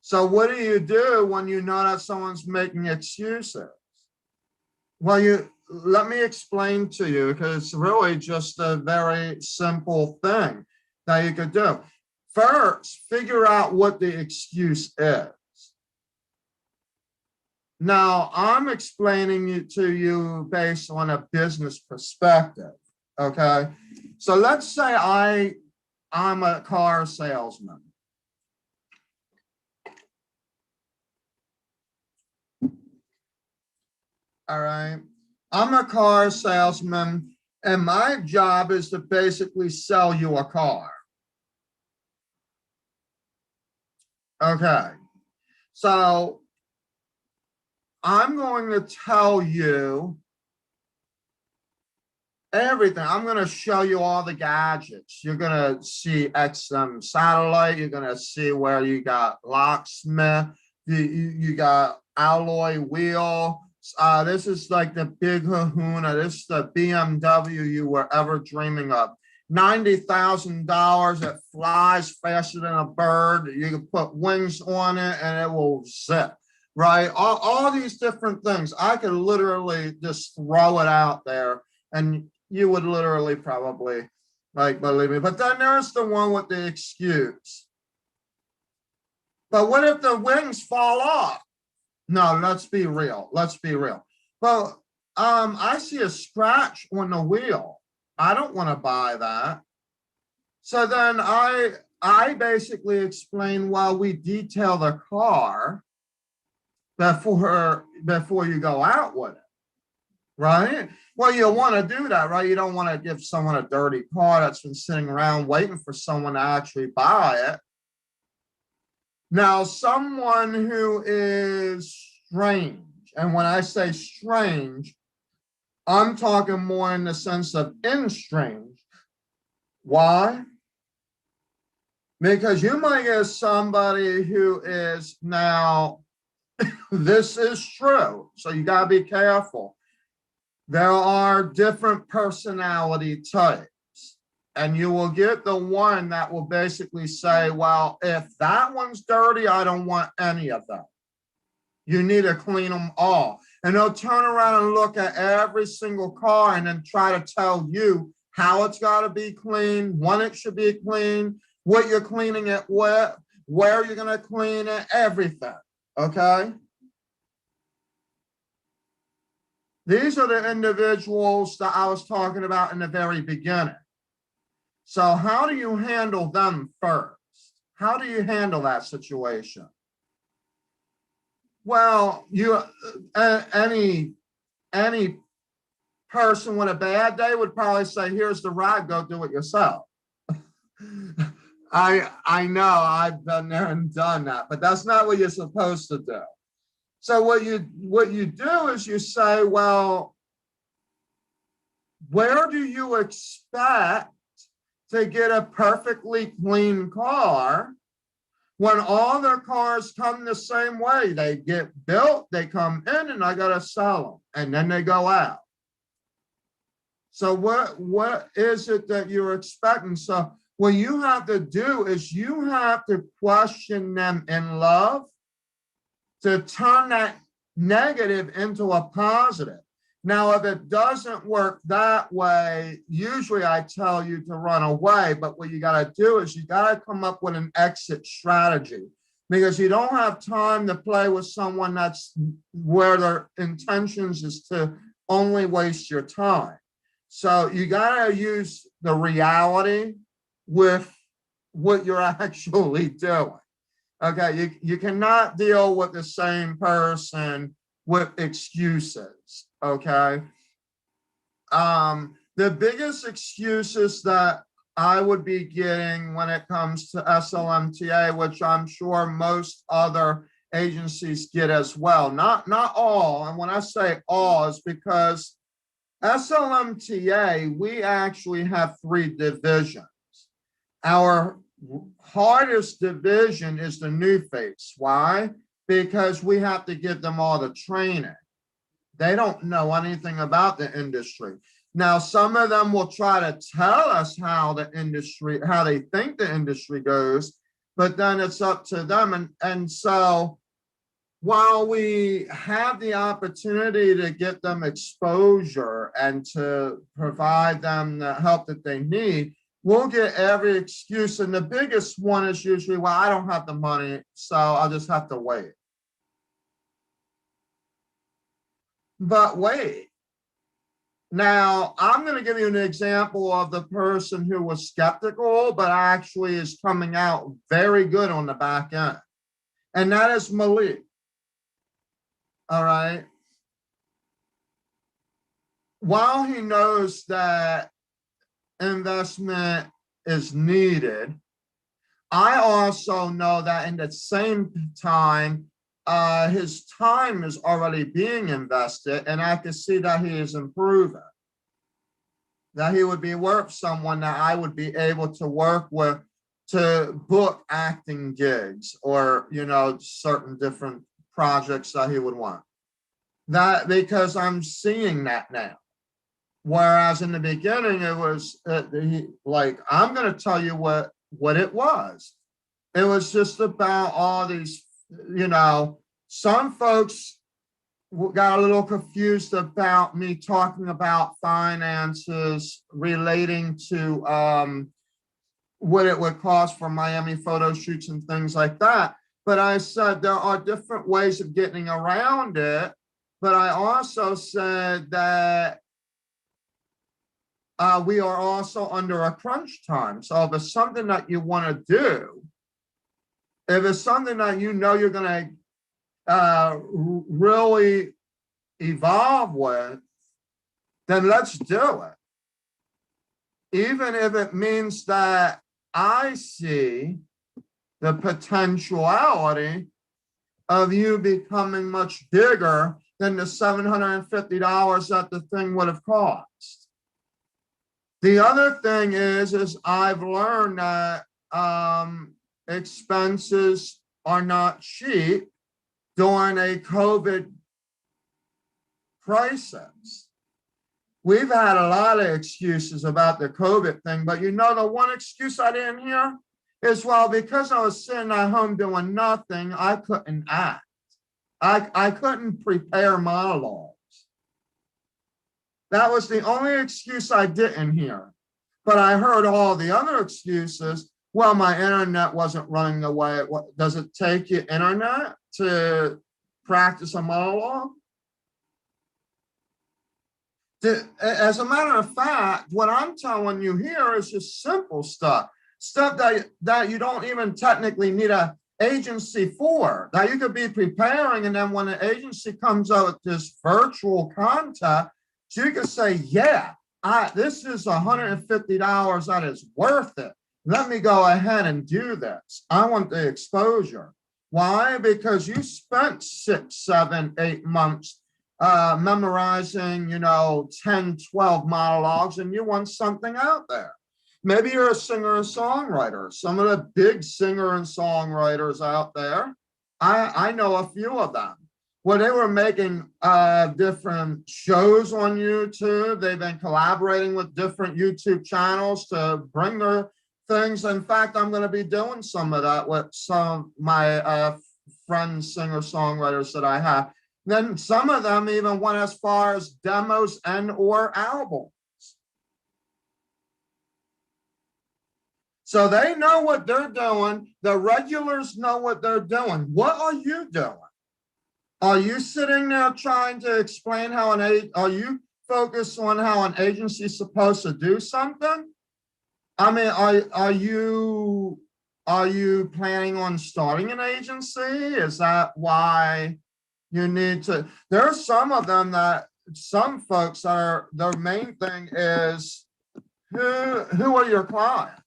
So what do you do when you know that someone's making excuses? Well, let me explain to you, because it's really just a very simple thing that you could do. First, figure out what the excuse is. Now, I'm explaining it to you based on a business perspective, okay? So let's say I'm a car salesman. All right. I'm a car salesman, and my job is to basically sell you a car. Okay. So I'm going to tell you everything. I'm going to show you all the gadgets. You're going to see XM satellite. You're going to see where you got locksmith. You got alloy wheel. This is like the big kahuna. This is the BMW you were ever dreaming of. $90,000. It flies faster than a bird. You can put wings on it and it will zip, right? All these different things. I could literally just throw it out there and you would literally probably like believe me. But then there's the one with the excuse. But what if the wings fall off? No, let's be real. Let's be real. Well, I see a scratch on the wheel. I don't want to buy that. So then I basically explain, while we detail the car before you go out with it, right? Well, you want to do that, right? You don't want to give someone a dirty car that's been sitting around waiting for someone to actually buy it. Now, someone who is strange, and when I say strange, I'm talking more in the sense of strange. Why? Because you might get somebody who is, now, this is true, so you got to be careful. There are different personality types. And you will get the one that will basically say, well, if that one's dirty, I don't want any of them. You need to clean them all. And they'll turn around and look at every single car and then try to tell you how it's got to be cleaned, when it should be cleaned, what you're cleaning it with, where you're going to clean it, everything. Okay? These are the individuals that I was talking about in the very beginning. So how do you handle them first? How do you handle that situation? Well, any person with a bad day would probably say, here's the ride, go do it yourself. I know I've been there and done that, but that's not what you're supposed to do. So what you do is you say, well, where do you expect to get a perfectly clean car when all their cars come the same way? They get built, they come in, and I gotta sell them, and then they go out. So what is it that you're expecting? So what you have to do is you have to question them in love to turn that negative into a positive. Now, if it doesn't work that way, usually I tell you to run away, but what you got to do is you got to come up with an exit strategy, because you don't have time to play with someone that's where their intentions is to only waste your time. So you got to use the reality with what you're actually doing. Okay, you cannot deal with the same person with excuses. Okay. The biggest excuses that I would be getting when it comes to SLMTA, which I'm sure most other agencies get as well, not all. And when I say all, is because SLMTA, we actually have 3 divisions. Our hardest division is the new face. Why? Because we have to give them all the training. They don't know anything about the industry. Now, some of them will try to tell us how they think the industry goes, but then it's up to them. And so while we have the opportunity to get them exposure and to provide them the help that they need, we'll get every excuse. And the biggest one is usually, well, I don't have the money, so I'll just have to wait. But wait. Now, I'm going to give you an example of the person who was skeptical, but actually is coming out very good on the back end. And that is Malik. All right. While he knows that investment is needed, I also know that in the same time, his time is already being invested, and I can see that he is improving, that he would be worth someone that I would be able to work with to book acting gigs or, certain different projects that he would want. That because I'm seeing that now. Whereas in the beginning, it was like, I'm going to tell you what it was. It was just about all these, some folks got a little confused about me talking about finances relating to what it would cost for Miami photo shoots and things like that. But I said there are different ways of getting around it. But I also said that we are also under a crunch time. So if it's something that you want to do, if it's something that you're going to really evolve with, then let's do it. Even if it means that I see the potentiality of you becoming much bigger than the $750 that the thing would have cost. The other thing is I've learned that expenses are not cheap during a COVID crisis. We've had a lot of excuses about the COVID thing, but you know, the one excuse I didn't hear is, well, because I was sitting at home doing nothing, I couldn't act. I couldn't prepare monologues. That was the only excuse I didn't hear. But I heard all the other excuses. Well, my internet wasn't running the way it was. Does it take you internet to practice a monologue? As a matter of fact, what I'm telling you here is just simple stuff that you don't even technically need an agency for, that you could be preparing, and then when the agency comes out with this virtual content, so you can say, yeah, this is $150 that is worth it. Let me go ahead and do this. I want the exposure. Why? Because you spent 6, 7, 8 months memorizing, 10, 12 monologues, and you want something out there. Maybe you're a singer and songwriter. Some of the big singer and songwriters out there, I know a few of them. Well, they were making different shows on YouTube. They've been collaborating with different YouTube channels to bring their things. In fact, I'm going to be doing some of that with some of my friends, singer-songwriters that I have. Then some of them even went as far as demos and or albums. So they know what they're doing. The regulars know what they're doing. What are you doing? Are you sitting there trying to explain are you focused on how an agency is supposed to do something? I mean, are you planning on starting an agency? Is that why you need to? There are some of them that some folks are, their main thing is who are your clients?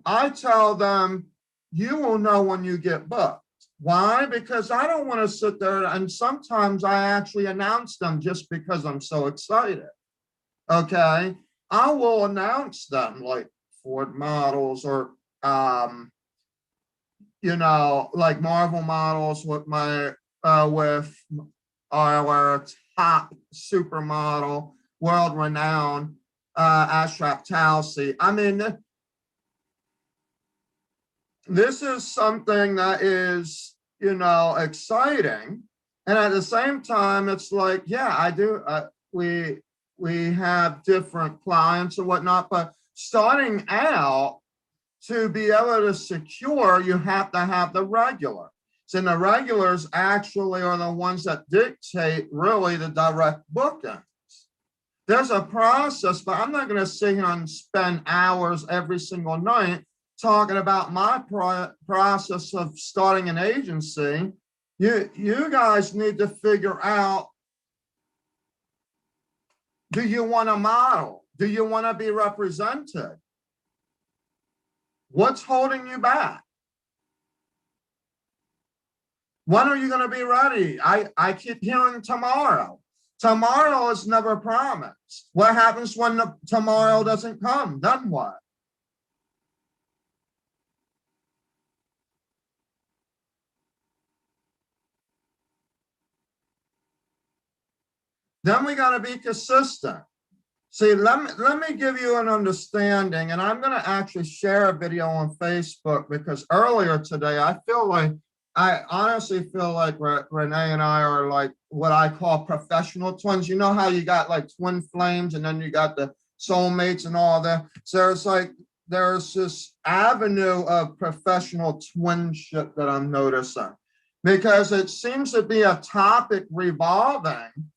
I tell them, you will know when you get booked. Why? Because I don't want to sit there, and sometimes I actually announce them just because I'm so excited. Okay, I will announce them like Ford models or like Marvel models with my with our top supermodel, world-renowned SLMTA-HOT. I mean, this is something that is, exciting. And at the same time, it's like, yeah, I do. We have different clients and whatnot, but starting out, to be able to secure, you have to have the regulars. And the regulars actually are the ones that dictate really the direct bookings. There's a process, but I'm not going to sit here and spend hours every single night talking about my process of starting an agency. You guys need to figure out, do you want to model? Do you want to be represented? What's holding you back? When are you going to be ready? I keep hearing tomorrow. Tomorrow is never promised. What happens when tomorrow doesn't come? Then what? Then we got to be consistent. See, let me give you an understanding, and I'm going to actually share a video on Facebook, because earlier today, I honestly feel like Renee and I are like what I call professional twins. You know how you got like twin flames, and then you got the soulmates and all that. So there's this avenue of professional twinship that I'm noticing, because it seems to be a topic revolving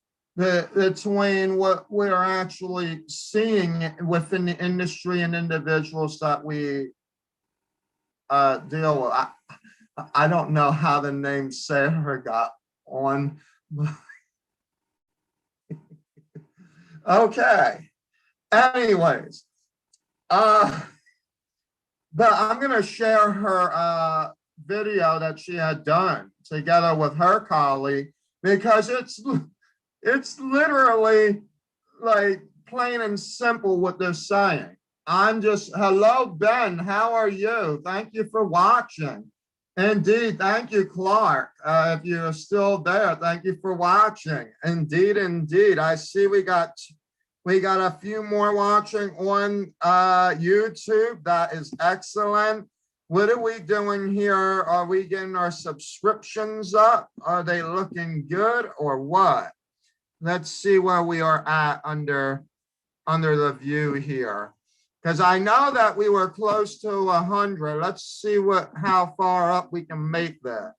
between what we're actually seeing within the industry and individuals that we deal with. I don't know how the name Sarah got on. Okay. Anyways, but I'm going to share her video that she had done together with her colleague, because it's literally like plain and simple what they're saying. Hello, Ben, how are you? Thank you for watching. Indeed, thank you, Clark. If you're still there, thank you for watching. Indeed, I see we got We got a few more watching on YouTube. That is excellent. What are we doing here? Are we getting our subscriptions up? Are they looking good or what? Let's see where we are at under the view here. Because I know that we were close to 100. Let's see how far up we can make that.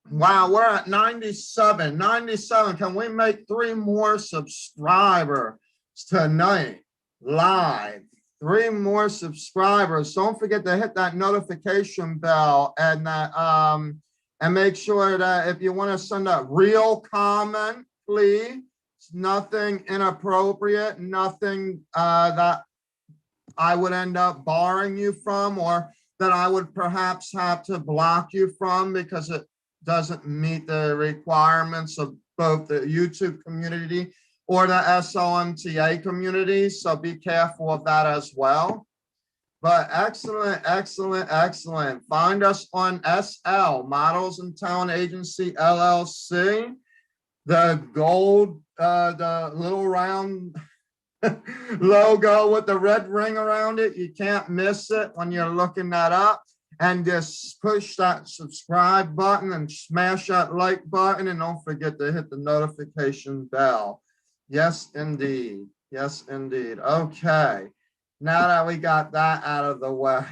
Wow, we're at 97. 97. Can we make 3 more subscribers tonight? Live. 3 more subscribers. Don't forget to hit that notification bell and that and make sure that if you want to send a real comment, please, nothing inappropriate, nothing that I would end up barring you from, or that I would perhaps have to block you from because it doesn't meet the requirements of both the YouTube community or the SLMTA community. So be careful of that as well. But excellent, excellent, excellent. Find us on SL, Models and Talent Agency, LLC. The gold, the little round logo with the red ring around it. You can't miss it when you're looking that up. And just push that subscribe button and smash that like button, and don't forget to hit the notification bell. Yes, indeed. Yes, indeed. Okay. Now that we got that out of the way.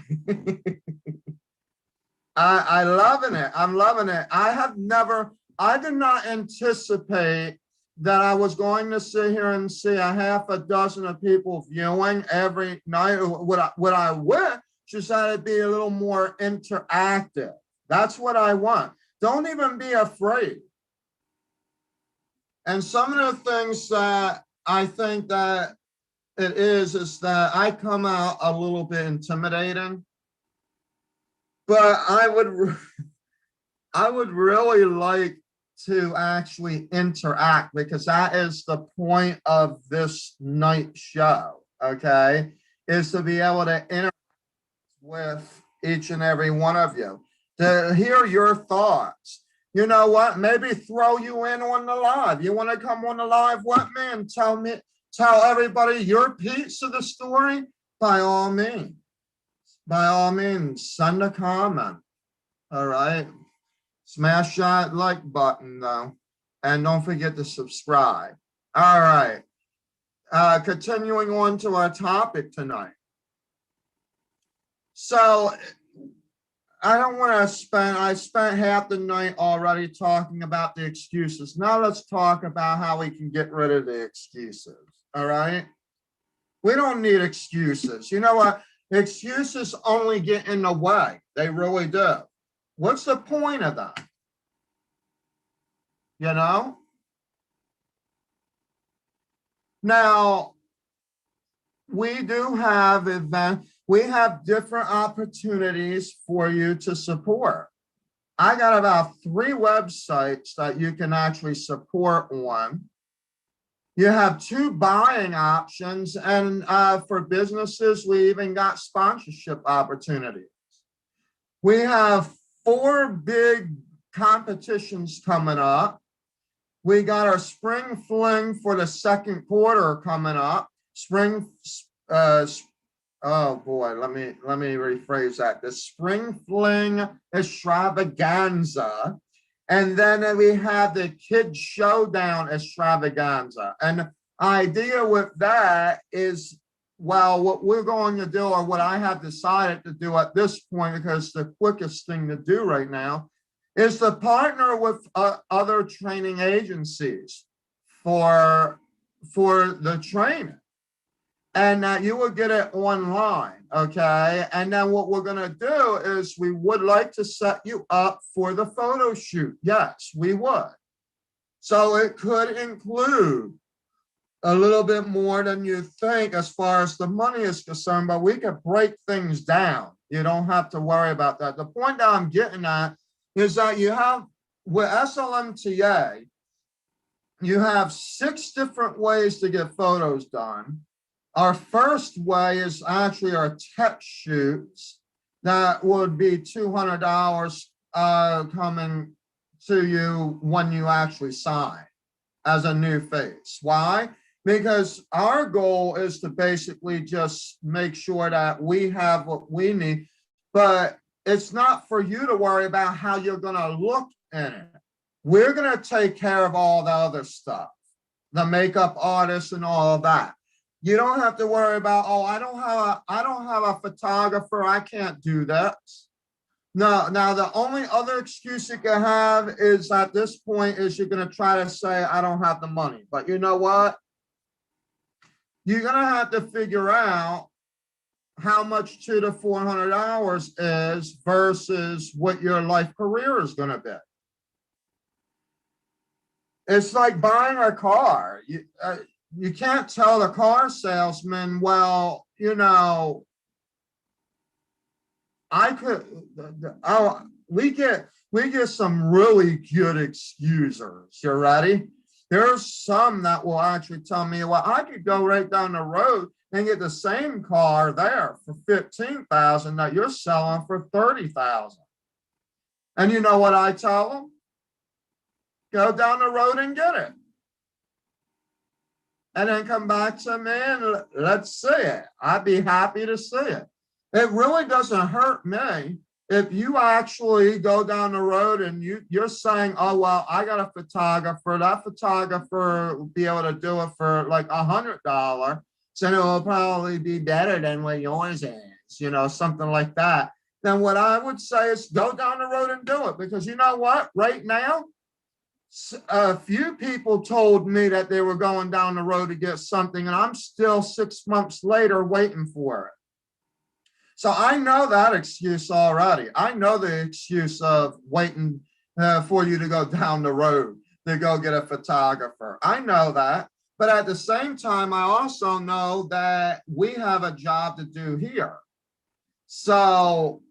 I'm loving it. I'm loving it. I did not anticipate that I was going to sit here and see a half a dozen of people viewing every night. What I wish is that it be a little more interactive. That's what I want. Don't even be afraid. And some of the things that I think that it is that I come out a little bit intimidating, but I would really like to actually interact, because that is the point of this night show, okay, is to be able to interact with each and every one of you, to hear your thoughts. You know what? Maybe throw you in on the live. You want to come on the live with me and tell everybody your piece of the story? By all means. By all means, send a comment. All right. Smash that like button though. And don't forget to subscribe. All right. Continuing on to our topic tonight. So I don't want to I spent half the night already talking about the excuses. Now let's talk about how we can get rid of the excuses. All right. We don't need excuses. You know what? Excuses only get in the way. They really do. What's the point of that? You know? Now, we do have events. We have different opportunities for you to support. I got about 3 websites that you can actually support on. You have 2 buying options, and for businesses, we even got sponsorship opportunities. We have 4 big competitions coming up. We got our spring fling for the 2nd quarter coming up. Oh boy, let me rephrase that. The spring fling extravaganza. And then we have the kids showdown extravaganza. And the idea with that is, well, what we're going to do, or what I have decided to do at this point, because the quickest thing to do right now, is to partner with other training agencies for the training. And you will get it online, okay? And then what we're gonna do is we would like to set you up for the photo shoot. Yes, we would. So it could include a little bit more than you think as far as the money is concerned, but we could break things down. You don't have to worry about that. The point that I'm getting at is that you have, with SLMTA, you have 6 different ways to get photos done. Our first way is actually our tech shoots. That would be $200 coming to you when you actually sign as a new face. Why? because our goal is to basically just make sure that we have what we need, but it's not for you to worry about how you're going to look in it. We're going to take care of all the other stuff, the makeup artists and all of that. You don't have to worry about, oh, I don't have a photographer, I can't do that. No, now the only other excuse you can have is at this point is you're going to try to say, I don't have the money. But you know what? You're going to have to figure out how much 200 to 400 hours is versus what your life career is going to be. It's like buying a car. You can't tell the car salesman, well, you know, we get some really good excusers. You ready? There's some that will actually tell me, well, I could go right down the road and get the same car there for $15,000 that you're selling for $30,000. And you know what I tell them? Go down the road and get it. And then come back to me and let's see it. I'd be happy to see it. It really doesn't hurt me if you actually go down the road and you're saying, oh, well, I got a photographer. That photographer will be able to do it for like $100. So it will probably be better than what yours is, you know, something like that. Then what I would say is go down the road and do it. Because you know what? Right now, a few people told me that they were going down the road to get something, and I'm still 6 months later waiting for it. So I know that excuse already. I know the excuse of waiting for you to go down the road to go get a photographer. I know that. But at the same time, I also know that we have a job to do here. So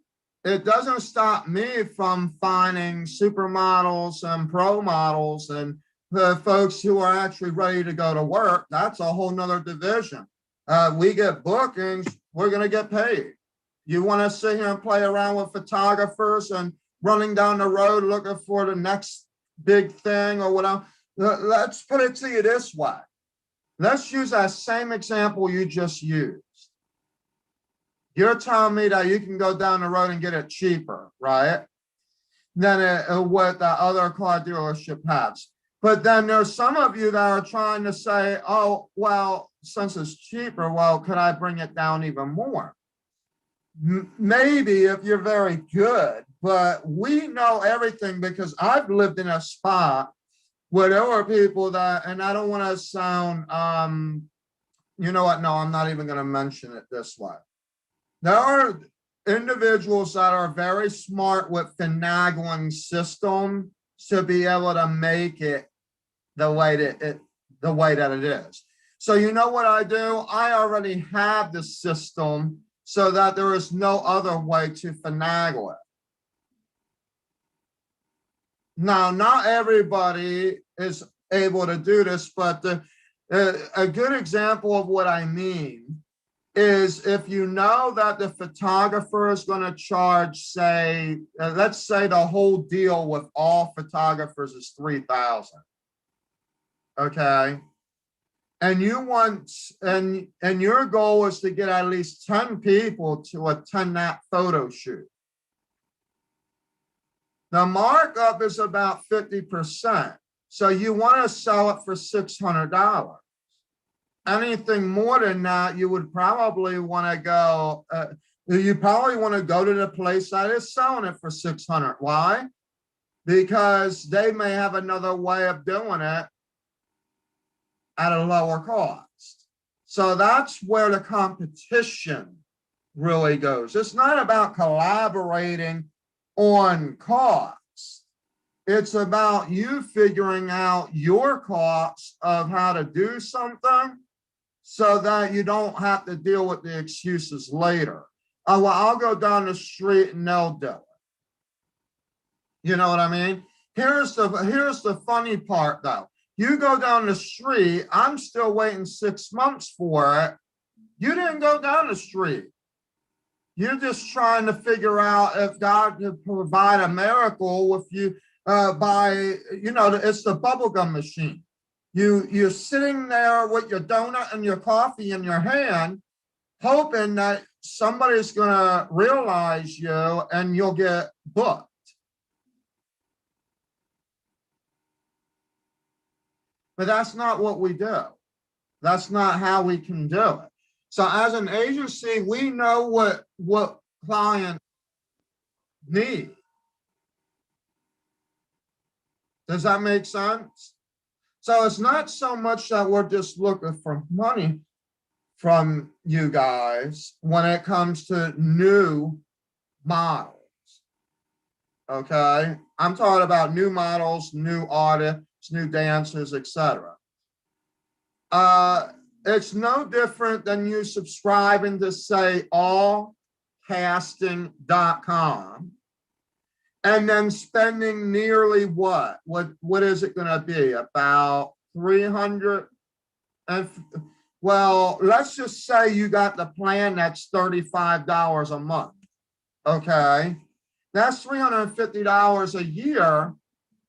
it doesn't stop me from finding supermodels and pro models and the folks who are actually ready to go to work. That's a whole nother division. We get bookings, we're going to get paid. You want to sit here and play around with photographers and running down the road looking for the next big thing or whatever. Let's put it to you this way. Let's use that same example you just used. You're telling me that you can go down the road and get it cheaper, right? Than what the other car dealership has. But then there's some of you that are trying to say, oh, well, since it's cheaper, well, could I bring it down even more? Maybe if you're very good, but we know everything because I've lived in a spot where there were people that, and I don't want to sound, you know what? No, I'm not even going to mention it this way. There are individuals that are very smart with finagling system to be able to make it the way that it is. So you know what I do? I already have the system so that there is no other way to finagle it. Now, not everybody is able to do this, but a good example of what I mean is if you know that the photographer is going to charge, say, let's say the whole deal with all photographers is $3,000. Okay. And you want, and your goal is to get at least 10 people to attend that photo shoot. The markup is about 50%. So you want to sell it for $600. Anything more than that, you would probably want to go, you probably want to go to the place that is selling it for $600. Why? Because they may have another way of doing it at a lower cost. So that's where the competition really goes. It's not about collaborating on costs. It's about you figuring out your costs of how to do something so that you don't have to deal with the excuses later. Oh, well, I'll go down the street and they'll do it. You know what I mean? Here's the funny part though. You go down the street, I'm still waiting 6 months for it. You didn't go down the street. You're just trying to figure out if God could provide a miracle with you by, you know, it's the bubblegum machine. You're sitting there with your donut and your coffee in your hand, hoping that somebody's going to realize you and you'll get booked. But that's not what we do. That's not how we can do it. So as an agency, we know what clients need. Does that make sense? So it's not so much that we're just looking for money from you guys when it comes to new models. Okay, I'm talking about new models, new artists, new dancers, etc. It's no different than you subscribing to, say, allcasting.com and then spending nearly what is it going to be, about 300 and, well, let's just say you got the plan that's $35 a month. Okay, that's $350 a year,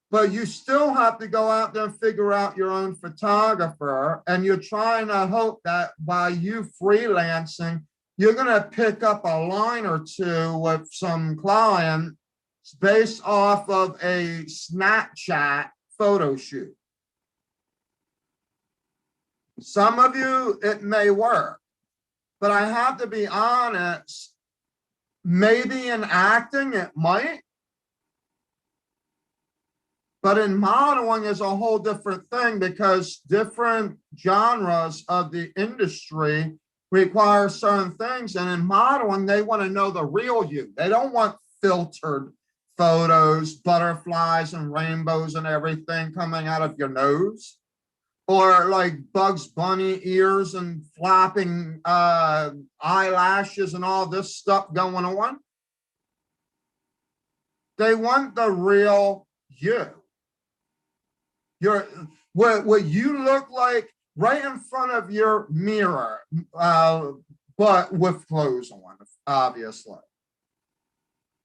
but you still have to go out there and figure out your own photographer, and you're trying to hope that by you freelancing, you're going to pick up a line or two with some client based off of a Snapchat photo shoot. Some of you, it may work, but I have to be honest, maybe in acting it might, but in modeling is a whole different thing, because different genres of the industry require certain things. And in modeling, they want to know the real you. They don't want filtered photos, butterflies and rainbows and everything coming out of your nose, or like Bugs Bunny ears and flapping eyelashes and all this stuff going on. They want the real you. What you look like right in front of your mirror, but with clothes on, obviously.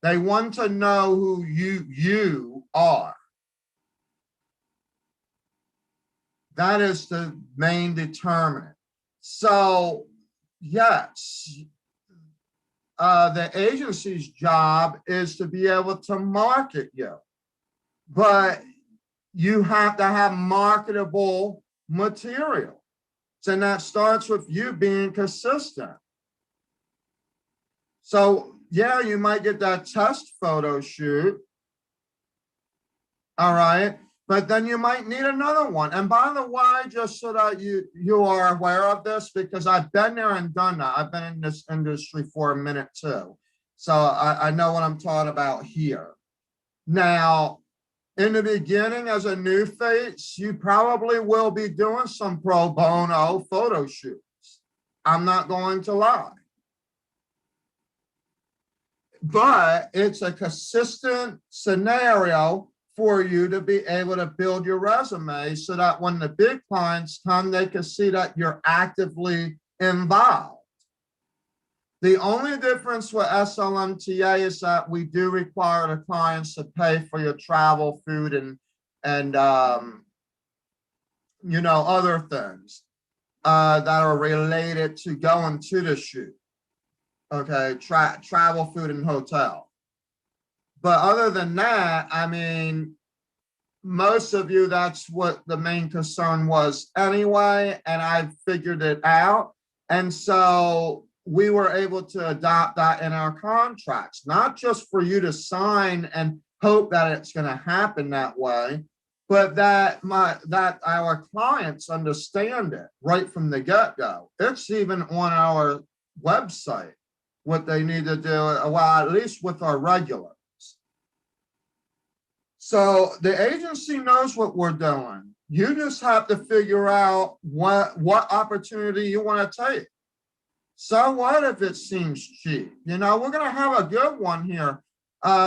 They want to know who you are. That is the main determinant. So, yes, the agency's job is to be able to market you, but you have to have marketable material. And that starts with you being consistent. So, yeah, you might get that test photo shoot. All right. But then you might need another one. And by the way, just so that you are aware of this, because I've been there and done that. I've been in this industry for a minute too. So I know what I'm talking about here. Now, in the beginning, as a new face, you probably will be doing some pro bono photo shoots. I'm not going to lie. But it's a consistent scenario for you to be able to build your resume, so that when the big clients come, they can see that you're actively involved. The only difference with SLMTA is that we do require the clients to pay for your travel, food, and you know, other things that are related to going to the shoot. Okay, travel, food, and hotel. But other than that, I mean, most of you, that's what the main concern was anyway, and I figured it out. And so we were able to adopt that in our contracts, not just for you to sign and hope that it's going to happen that way, but that our clients understand it right from the get-go. It's even on our website what they need to do, well, at least with our regulars. So the agency knows what we're doing. You just have to figure out what opportunity you want to take. So what if it seems cheap? You know, we're going to have a good one here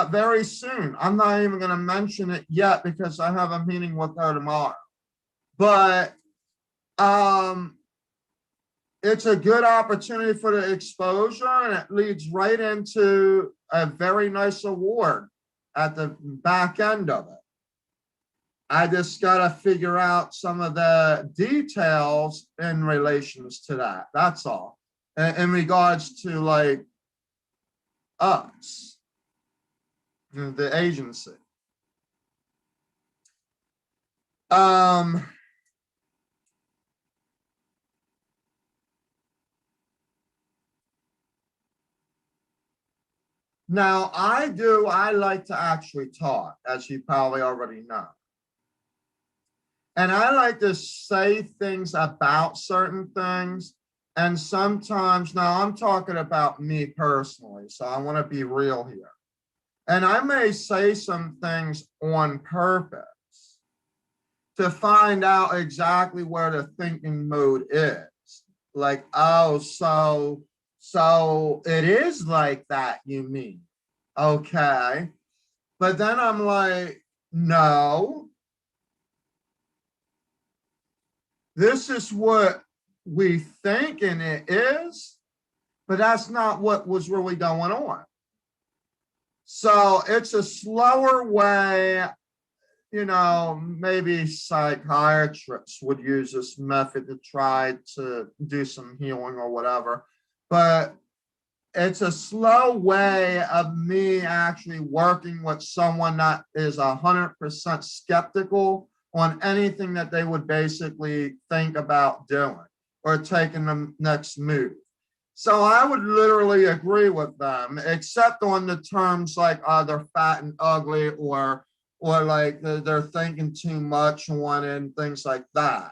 very soon. I'm not even going to mention it yet because I have a meeting with her tomorrow. But it's a good opportunity for the exposure, and it leads right into a very nice award at the back end of it. I just got to figure out some of the details in relations to that. That's all. In regards to like us, the agency. Now I like to actually talk, as you probably already know. And I like to say things about certain things. And sometimes, now I'm talking about me personally, so I want to be real here. And I may say some things on purpose to find out exactly where the thinking mode is. Like, oh, so it is like that, you mean? Okay. But then I'm like, no, this is what we thinking it is, but that's not what was really going on. So it's a slower way, maybe psychiatrists would use this method to try to do some healing or whatever, but it's a slow way of me actually working with someone that is 100% skeptical on anything that they would basically think about doing or taking the next move. So I would literally agree with them, except on the terms like they're fat and ugly, or like they're thinking too much on and things like that.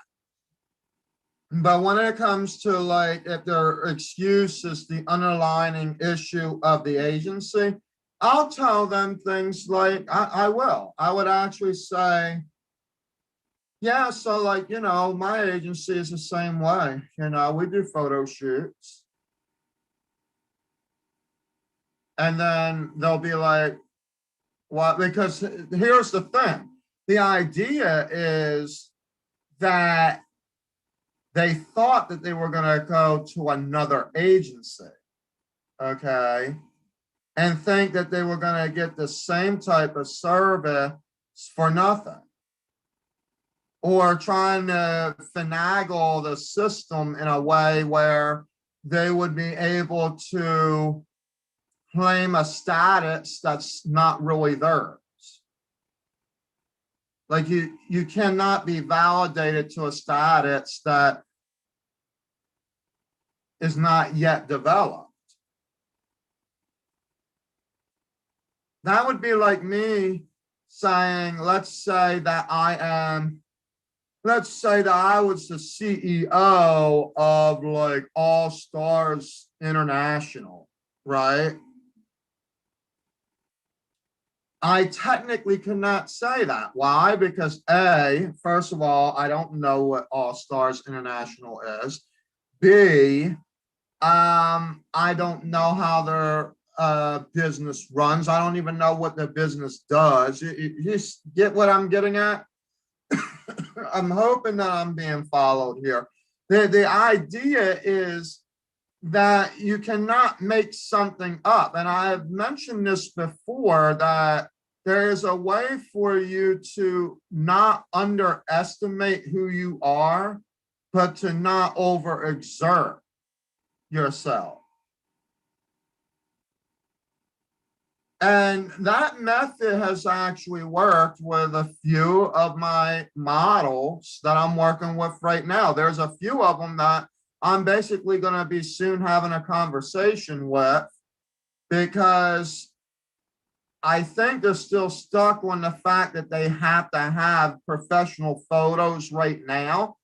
But when it comes to like if their excuse is the underlying issue of the agency, I'll tell them things like I would actually say, yeah, so like, my agency is the same way. We do photo shoots. And then they'll be like, what? Because here's the thing. The idea is that they thought that they were going to go to another agency, okay, and think that they were going to get the same type of service for nothing, or trying to finagle the system in a way where they would be able to claim a status that's not really theirs. Like you cannot be validated to a status that is not yet developed. That would be like me saying, let's say that I was the CEO of like All Stars International, right? I technically cannot say that. Why? Because first of all, I don't know what All Stars International is. B, I don't know how their business runs. I don't even know what their business does. You get what I'm getting at? I'm hoping that I'm being followed here. The idea is that you cannot make something up. And I have mentioned this before, that there is a way for you to not underestimate who you are, but to not overexert yourself. And that method has actually worked with a few of my models that I'm working with right now. There's a few of them that I'm basically going to be soon having a conversation with, because I think they're still stuck on the fact that they have to have professional photos right now.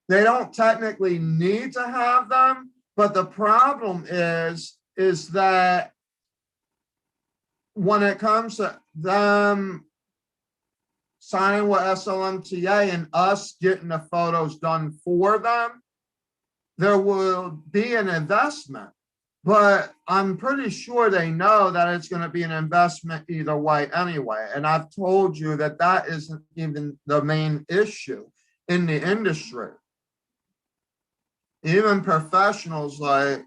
They don't technically need to have them, but the problem is that when it comes to them signing with SLMTA and us getting the photos done for them, there will be an investment. But I'm pretty sure they know that it's going to be an investment either way anyway. And I've told you that that isn't even the main issue in the industry. Even professionals like,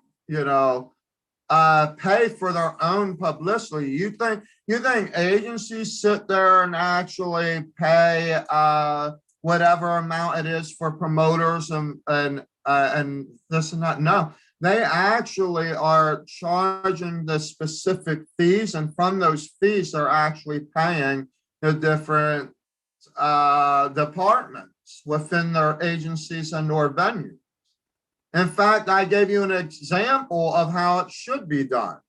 pay for their own publicity. You think agencies sit there and actually pay whatever amount it is for promoters and this and that? No, they actually are charging the specific fees, and from those fees, they're actually paying the different departments within their agencies and or venues. In fact, I gave you an example of how it should be done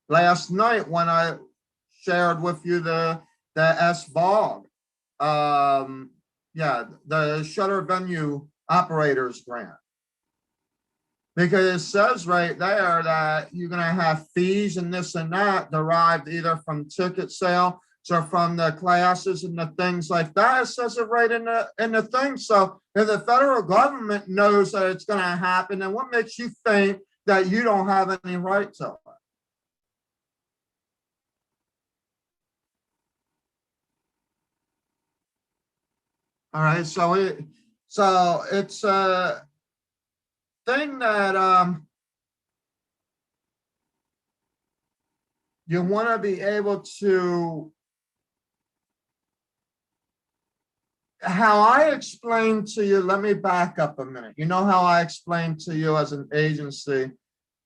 last night when I shared with you the SVOG, the Shutter Venue Operators Grant. Because it says right there that you're going to have fees and this and that derived either from ticket sale or from the classes and the things like that. It says it right in the thing. So if the federal government knows that it's going to happen, then what makes you think that you don't have any right to it? All right, so it's a thing that you want to be able to. How I explained to you, let me back up a minute. You know how I explained to you as an agency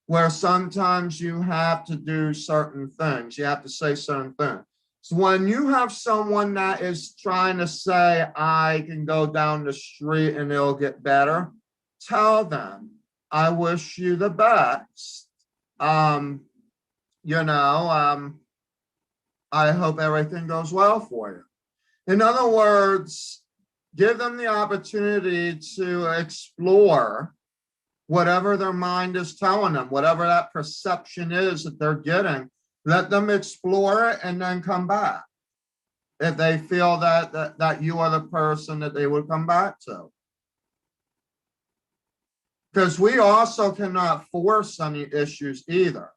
where sometimes you have to do certain things, you have to say certain things. So when you have someone that is trying to say, I can go down the street and it'll get better, tell them, I wish you the best. I hope everything goes well for you. In other words, give them the opportunity to explore whatever their mind is telling them, whatever that perception is that they're getting. Let them explore it and then come back if they feel that you are the person that they would come back to. Because we also cannot force any issues either.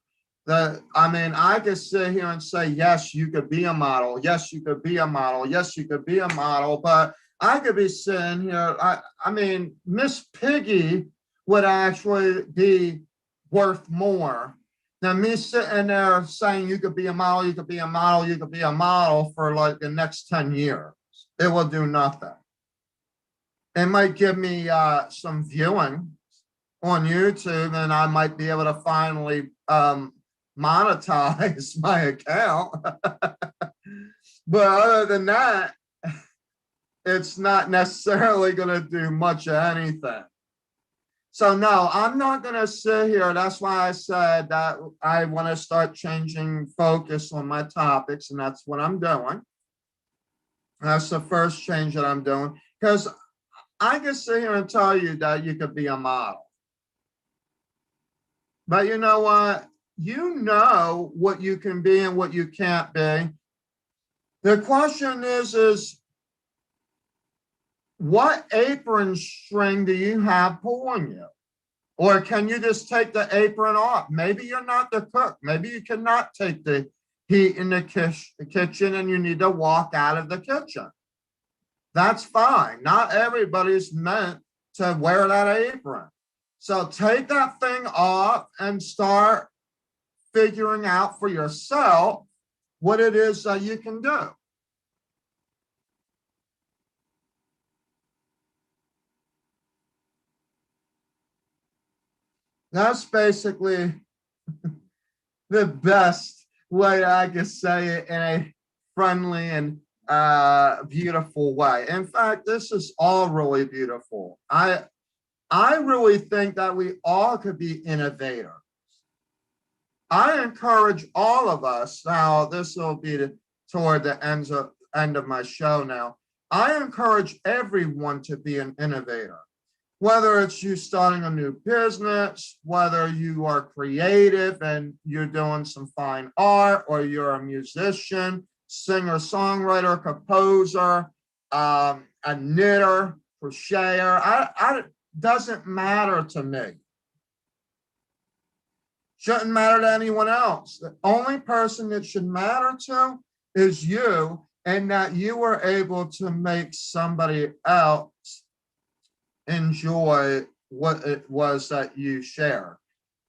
I could sit here and say, yes, you could be a model. Yes, you could be a model. Yes, you could be a model. But I could be sitting here. Miss Piggy would actually be worth more than me sitting there saying you could be a model, you could be a model, you could be a model for like the next 10 years. It will do nothing. It might give me some viewing on YouTube, and I might be able to finally monetize my account. But other than that, it's not necessarily going to do much of anything. So no, I'm not going to sit here. That's why I said that I want to start changing focus on my topics, and that's what I'm doing. That's the first change that I'm doing, because I can sit here and tell you that you could be a model. But you know what? You know what you can be and what you can't be. The question is what apron string do you have pulling you? Or can you just take the apron off? Maybe you're not the cook. Maybe you cannot take the heat in the kitchen and you need to walk out of the kitchen. That's fine. Not everybody's meant to wear that apron. So take that thing off and start figuring out for yourself what it is that you can do. That's basically the best way I can say it in a friendly and beautiful way. In fact, this is all really beautiful. I really think that we all could be innovators. I encourage all of us, now this will be toward the end of my show now. I encourage everyone to be an innovator. Whether it's you starting a new business, whether you are creative and you're doing some fine art, or you're a musician, singer, songwriter, composer, a knitter, crocheter, doesn't matter to me. Shouldn't matter to anyone else. The only person that should matter to is you, and that you were able to make somebody else enjoy what it was that you shared.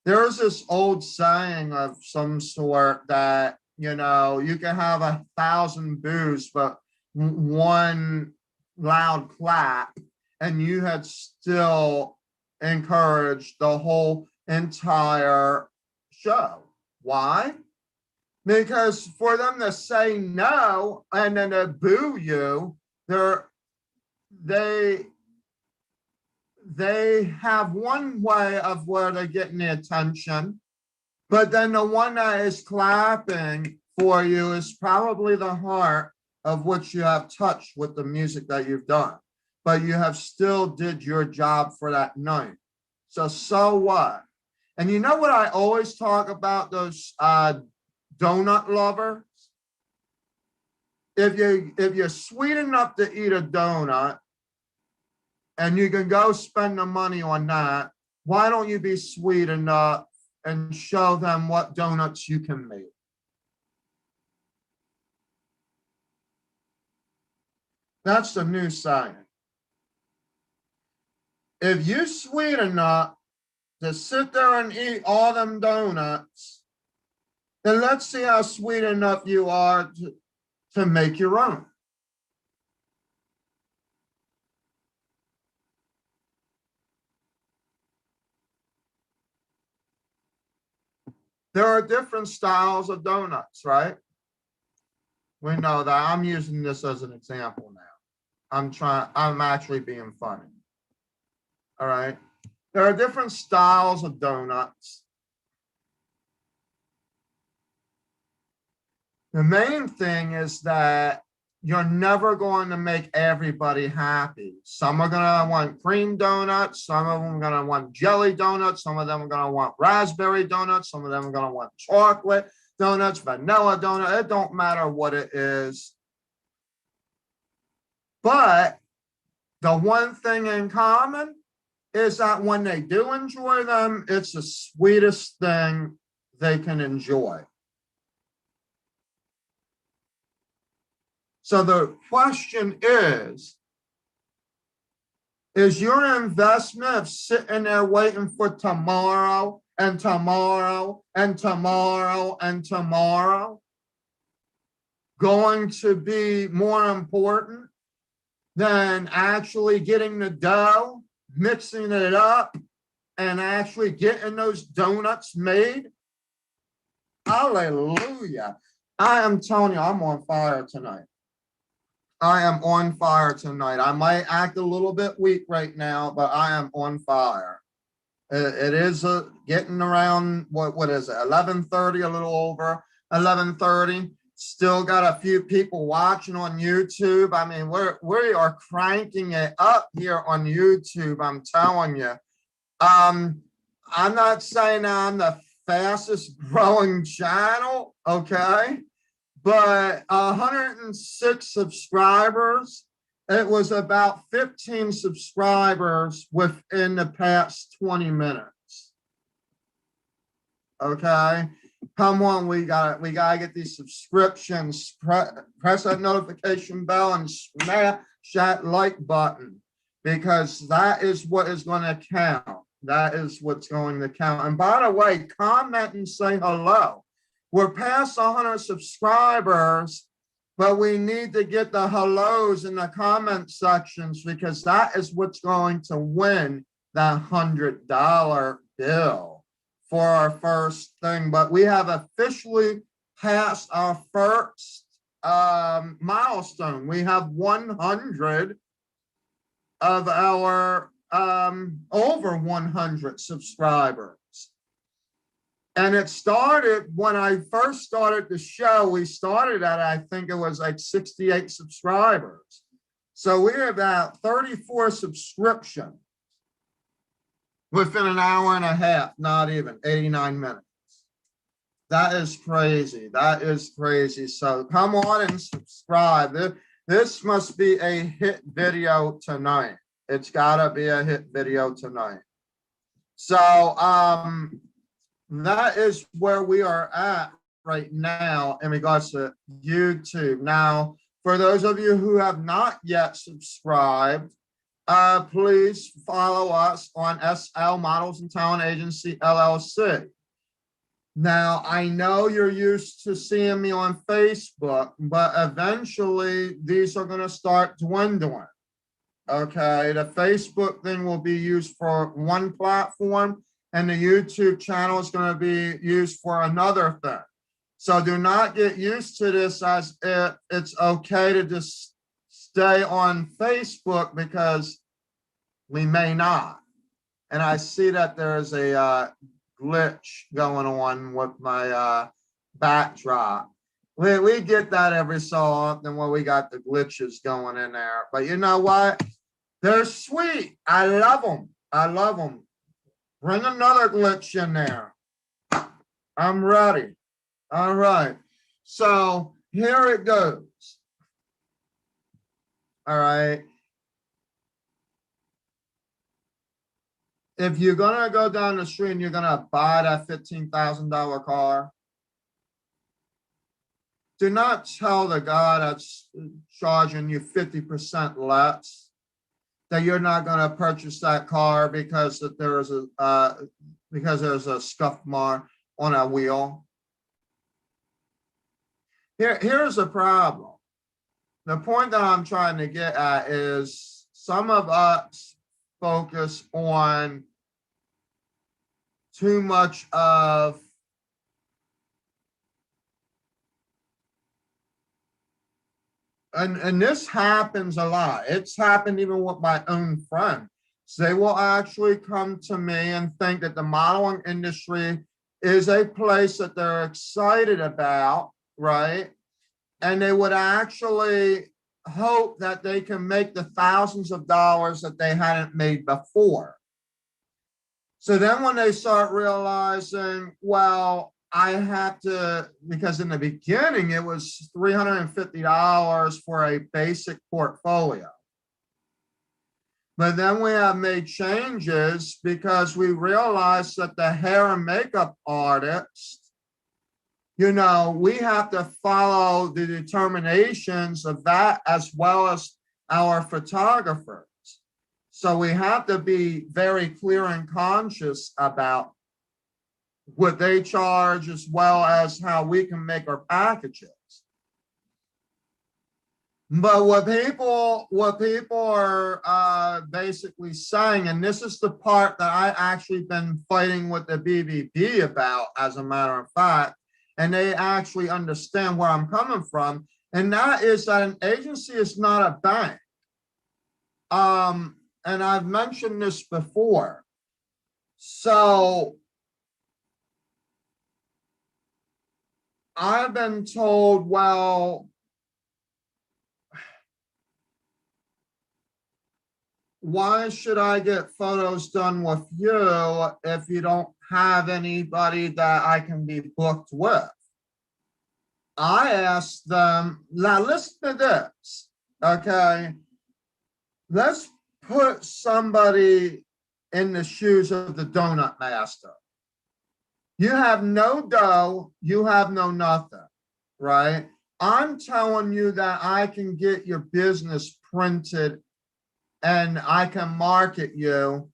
There's this old saying of some sort that, you know, you can have 1,000 boos, but one loud clap, and you had still encouraged the whole entire show. Why? Because for them to say no and then to boo you, they have one way of where they're getting the attention, but then the one that is clapping for you is probably the heart of which you have touched with the music that you've done, but you have still did your job for that night. So what? And you know what I always talk about, those donut lovers? If you're sweet enough to eat a donut and you can go spend the money on that, why don't you be sweet enough and show them what donuts you can make? That's the new saying. If you're sweet enough to sit there and eat all them donuts, then let's see how sweet enough you are to make your own. There are different styles of donuts, right? We know that. I'm using this as an example now. I'm actually being funny. All right. There are different styles of donuts. The main thing is that you're never going to make everybody happy. Some are going to want cream donuts. Some of them are going to want jelly donuts. Some of them are going to want raspberry donuts. Some of them are going to want chocolate donuts, vanilla donut. It don't matter what it is. But the one thing in common is that when they do enjoy them, it's the sweetest thing they can enjoy. So the question is your investment of sitting there waiting for tomorrow and tomorrow and tomorrow and tomorrow going to be more important than actually getting the dough, mixing it up, and actually getting those donuts made? Hallelujah. I am telling you, I'm on fire tonight. I am on fire tonight. I might act a little bit weak right now, but I am on fire. It is getting around, what is it, 11:30, a little over 11:30. Still got a few people watching on YouTube. I mean, we are cranking it up here on YouTube, I'm telling you. I'm not saying I'm the fastest growing channel, okay? But 106 subscribers. It was about 15 subscribers within the past 20 minutes. Okay, come on, we gotta get these subscriptions. Press that notification bell and smash that like button, because that is what is going to count. That is what's going to count. And by the way, comment and say hello. We're past 100 subscribers, but we need to get the hellos in the comment sections, because that is what's going to win that $100 bill for our first thing. But we have officially passed our first milestone. We have 100 of our over 100 subscribers. And it started when I first started the show. We started at, I think it was like 68 subscribers. So we're about 34 subscriptions within an hour and a half, not even 89 minutes. That is crazy. That is crazy. So come on and subscribe. This must be a hit video tonight. It's gotta be a hit video tonight. So that is where we are at right now in regards to YouTube. Now, for those of you who have not yet subscribed, please follow us on SL Models and Talent Agency LLC. Now, I know you're used to seeing me on Facebook, but eventually these are going to start dwindling. Okay, the Facebook thing will be used for one platform, and the YouTube channel is going to be used for another thing. So do not get used to this as if it's okay to just stay on Facebook, because we may not. And I see that there's a glitch going on with my backdrop. We get that every so often when we got the glitches going in there. But you know what? They're sweet. I love them. I love them. Bring another glitch in there. I'm ready. All right. So here it goes. All right. If you're going to go down the street and you're going to buy that $15,000 car, do not tell the guy that's charging you 50% less that you're not going to purchase that car because there's a scuff mark on a wheel. Here's the problem. The point that I'm trying to get at is some of us focus on too much of and this happens a lot. It's happened even with my own friends. They will actually come to me and think that the modeling industry is a place that they're excited about, right? And they would actually hope that they can make the thousands of dollars that they hadn't made before. So then when they start realizing, well, I have to, because in the beginning it was $350 for a basic portfolio. But then we have made changes because we realized that the hair and makeup artist, you know, we have to follow the determinations of that as well as our photographers. So we have to be very clear and conscious about what they charge as well as how we can make our packages. But what people are basically saying, and this is the part that I actually been fighting with the BBB about, as a matter of fact, and they actually understand where I'm coming from, and that is that an agency is not a bank. And I've mentioned this before. So I've been told, well, why should I get photos done with you if you don't have anybody that I can be booked with? I asked them, now listen to this, okay? Let's put somebody in the shoes of the donut master. You have no dough, you have no nothing, right? I'm telling you that I can get your business printed and I can market you.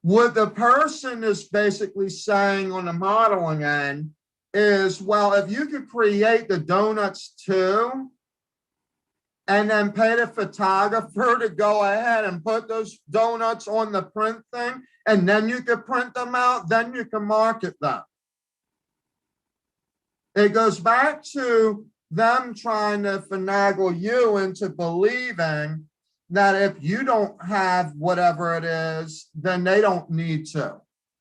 What the person is basically saying on the modeling end is, well, if you could create the donuts too, and then pay the photographer to go ahead and put those donuts on the print thing, and then you can print them out, then you can market them. It goes back to them trying to finagle you into believing that if you don't have whatever it is, then they don't need to.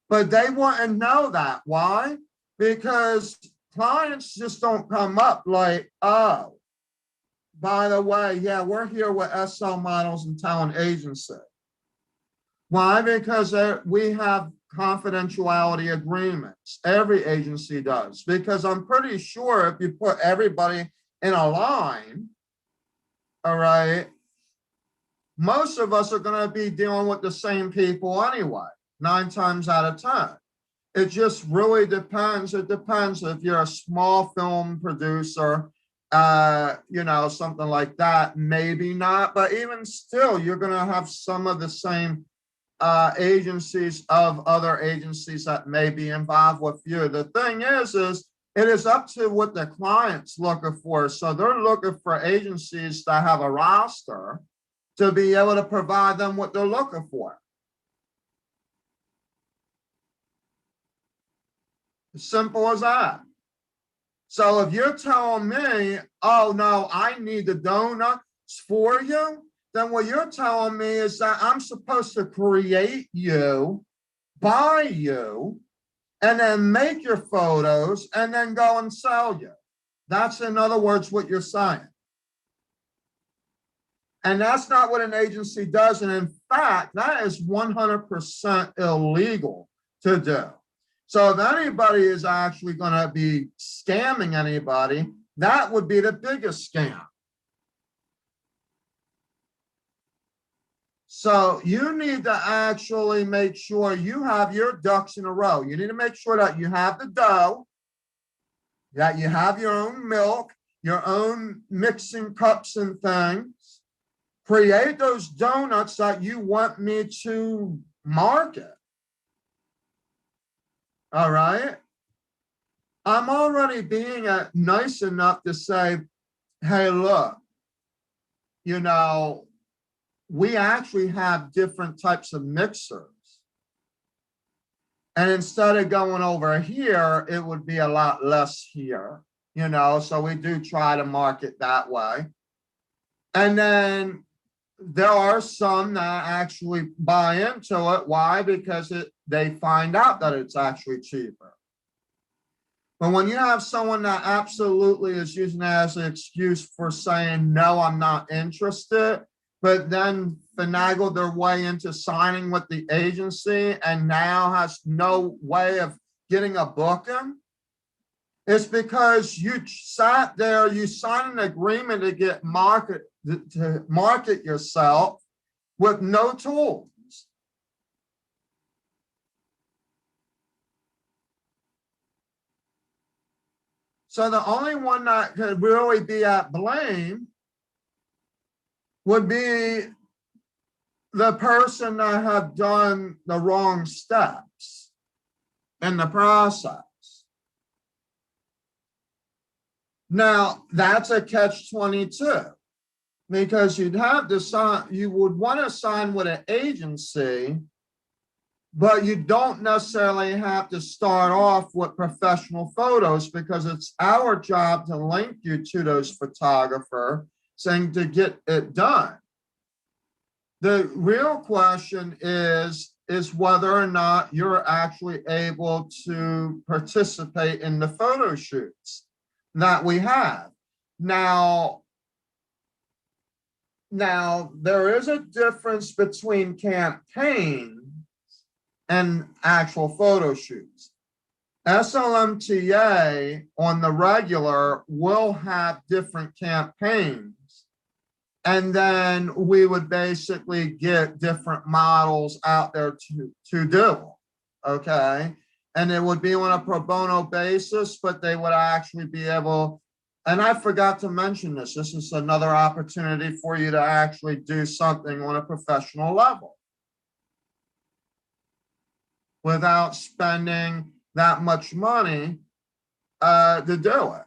But they wouldn't know that. Why? Because clients just don't come up like, oh, by the way, yeah, we're here with SL Models and Talent Agency. Why? Because we have confidentiality agreements. Every agency does. Because I'm pretty sure if you put everybody in a line, all right, most of us are going to be dealing with the same people anyway, 9 times out of 10. It just really depends. It depends if you're a small film producer something like that, maybe not, but even still, you're going to have some of the same agencies of other agencies that may be involved with you. The thing is it is up to what the client's looking for. So they're looking for agencies that have a roster to be able to provide them what they're looking for. As simple as that. So if you're telling me, oh no, I need the donuts for you, then what you're telling me is that I'm supposed to create you, buy you, and then make your photos and then go and sell you. That's, in other words, what you're saying. And that's not what an agency does. And in fact, that is 100% illegal to do. So if anybody is actually going to be scamming anybody, that would be the biggest scam. So you need to actually make sure you have your ducks in a row. You need to make sure that you have the dough, that you have your own milk, your own mixing cups and things. Create those donuts that you want me to market. All right. I'm already being nice enough to say, hey, look, we actually have different types of mixers. And instead of going over here, it would be a lot less here, so we do try to market that way. And then there are some that actually buy into it. Why? Because they find out that it's actually cheaper. But when you have someone that absolutely is using it as an excuse for saying, no, I'm not interested, but then finagled their way into signing with the agency and now has no way of getting a booking, it's because you sat there, you signed an agreement to market yourself with no tools. So the only one that could really be at blame would be the person that have done the wrong steps in the process. Now, that's a catch-22 because you would want to sign with an agency, but you don't necessarily have to start off with professional photos because it's our job to link you to those photographers saying to get it done. The real question is whether or not you're actually able to participate in the photo shoots that we have. Now, there is a difference between campaigns and actual photo shoots. SLMTA on the regular will have different campaigns. And then we would basically get different models out there to do, okay? And it would be on a pro bono basis, but they would actually be able, and I forgot to mention this is another opportunity for you to actually do something on a professional level without spending that much money to do it,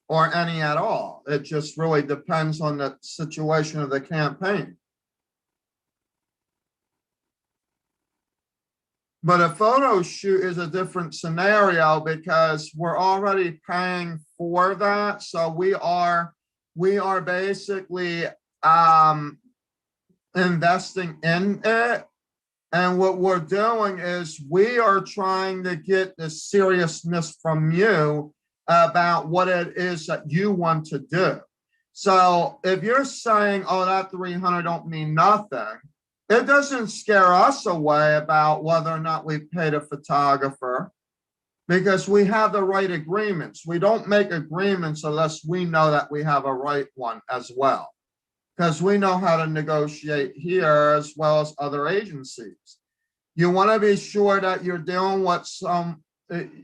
or any at all. It just really depends on the situation of the campaign. But a photo shoot is a different scenario because we're already paying for that. So we are basically investing in it. And what we're doing is we are trying to get the seriousness from you about what it is that you want to do. So if you're saying, oh, that 300 don't mean nothing, it doesn't scare us away about whether or not we paid a photographer because we have the right agreements. We don't make agreements unless we know that we have a right one as well, because we know how to negotiate here as well as other agencies. You want to be sure that you're dealing with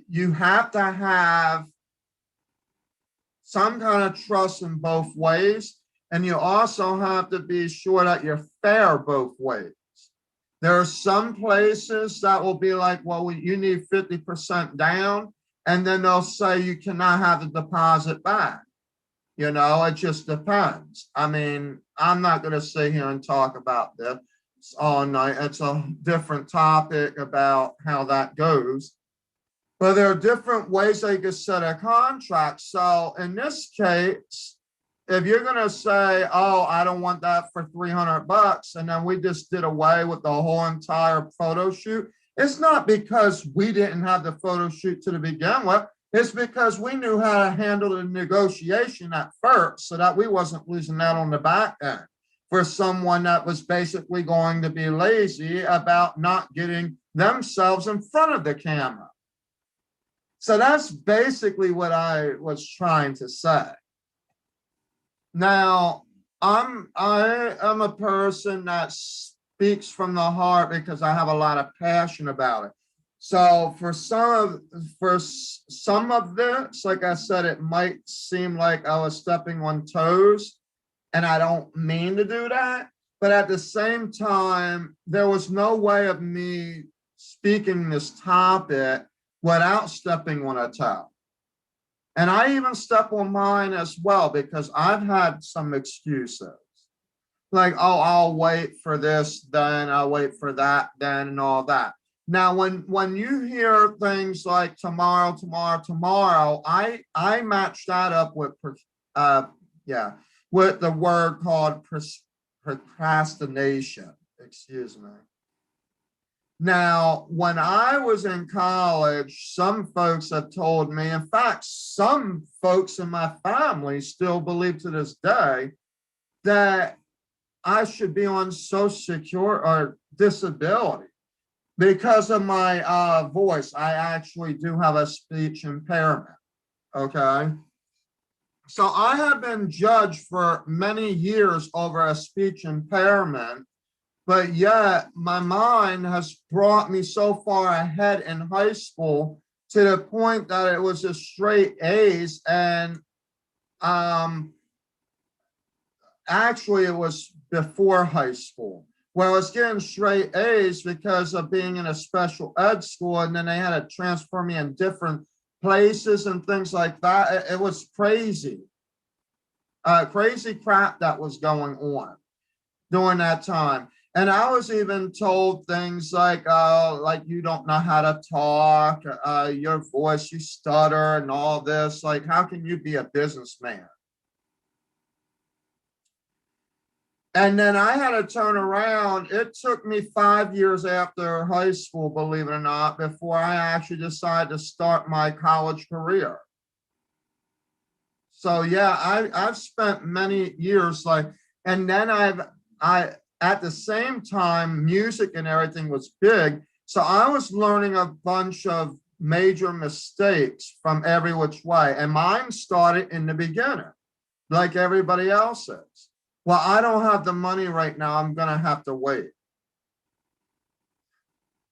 you have to have some kind of trust in both ways. And you also have to be sure that you're fair both ways. There are some places that will be like, well, you need 50% down, and then they'll say you cannot have the deposit back. You know, it just depends. I mean, I'm not going to sit here and talk about this all night. It's a different topic about how that goes. But there are different ways they can set a contract. So in this case, if you're going to say, oh, I don't want that for $300, and then we just did away with the whole entire photo shoot, it's not because we didn't have the photo shoot to begin with. It's because we knew how to handle the negotiation at first so that we wasn't losing out on the back end for someone that was basically going to be lazy about not getting themselves in front of the camera. So that's basically what I was trying to say. Now, I am a person that speaks from the heart because I have a lot of passion about it. So for some of this, like I said, it might seem like I was stepping on toes, and I don't mean to do that. But at the same time, there was no way of me speaking this topic without stepping on a toe. And I even step on mine as well, because I've had some excuses. Like, oh, I'll wait for this, then I'll wait for that, then, and all that. Now, when you hear things like tomorrow, I match that up with with the word called procrastination. Excuse me. Now, when I was in college, some folks have told me, in fact, some folks in my family still believe to this day that I should be on Social Security or disability because of my voice. I actually do have a speech impairment, okay? So I have been judged for many years over a speech impairment, but yet my mind has brought me so far ahead in high school to the point that it was just straight A's. And actually it was before high school, where I was getting straight A's because of being in a special ed school, and then they had to transfer me in different places and things like that. It was crazy, crazy crap that was going on during that time. And I was even told things like you don't know how to talk, your voice, you stutter and all this. Like, how can you be a businessman? And then I had to turn around. It took me 5 years after high school, believe it or not, before I actually decided to start my college career. So yeah, I've spent many years and then at the same time, music and everything was big. So I was learning a bunch of major mistakes from every which way. And mine started in the beginning, like everybody else's. Well, I don't have the money right now. I'm going to have to wait.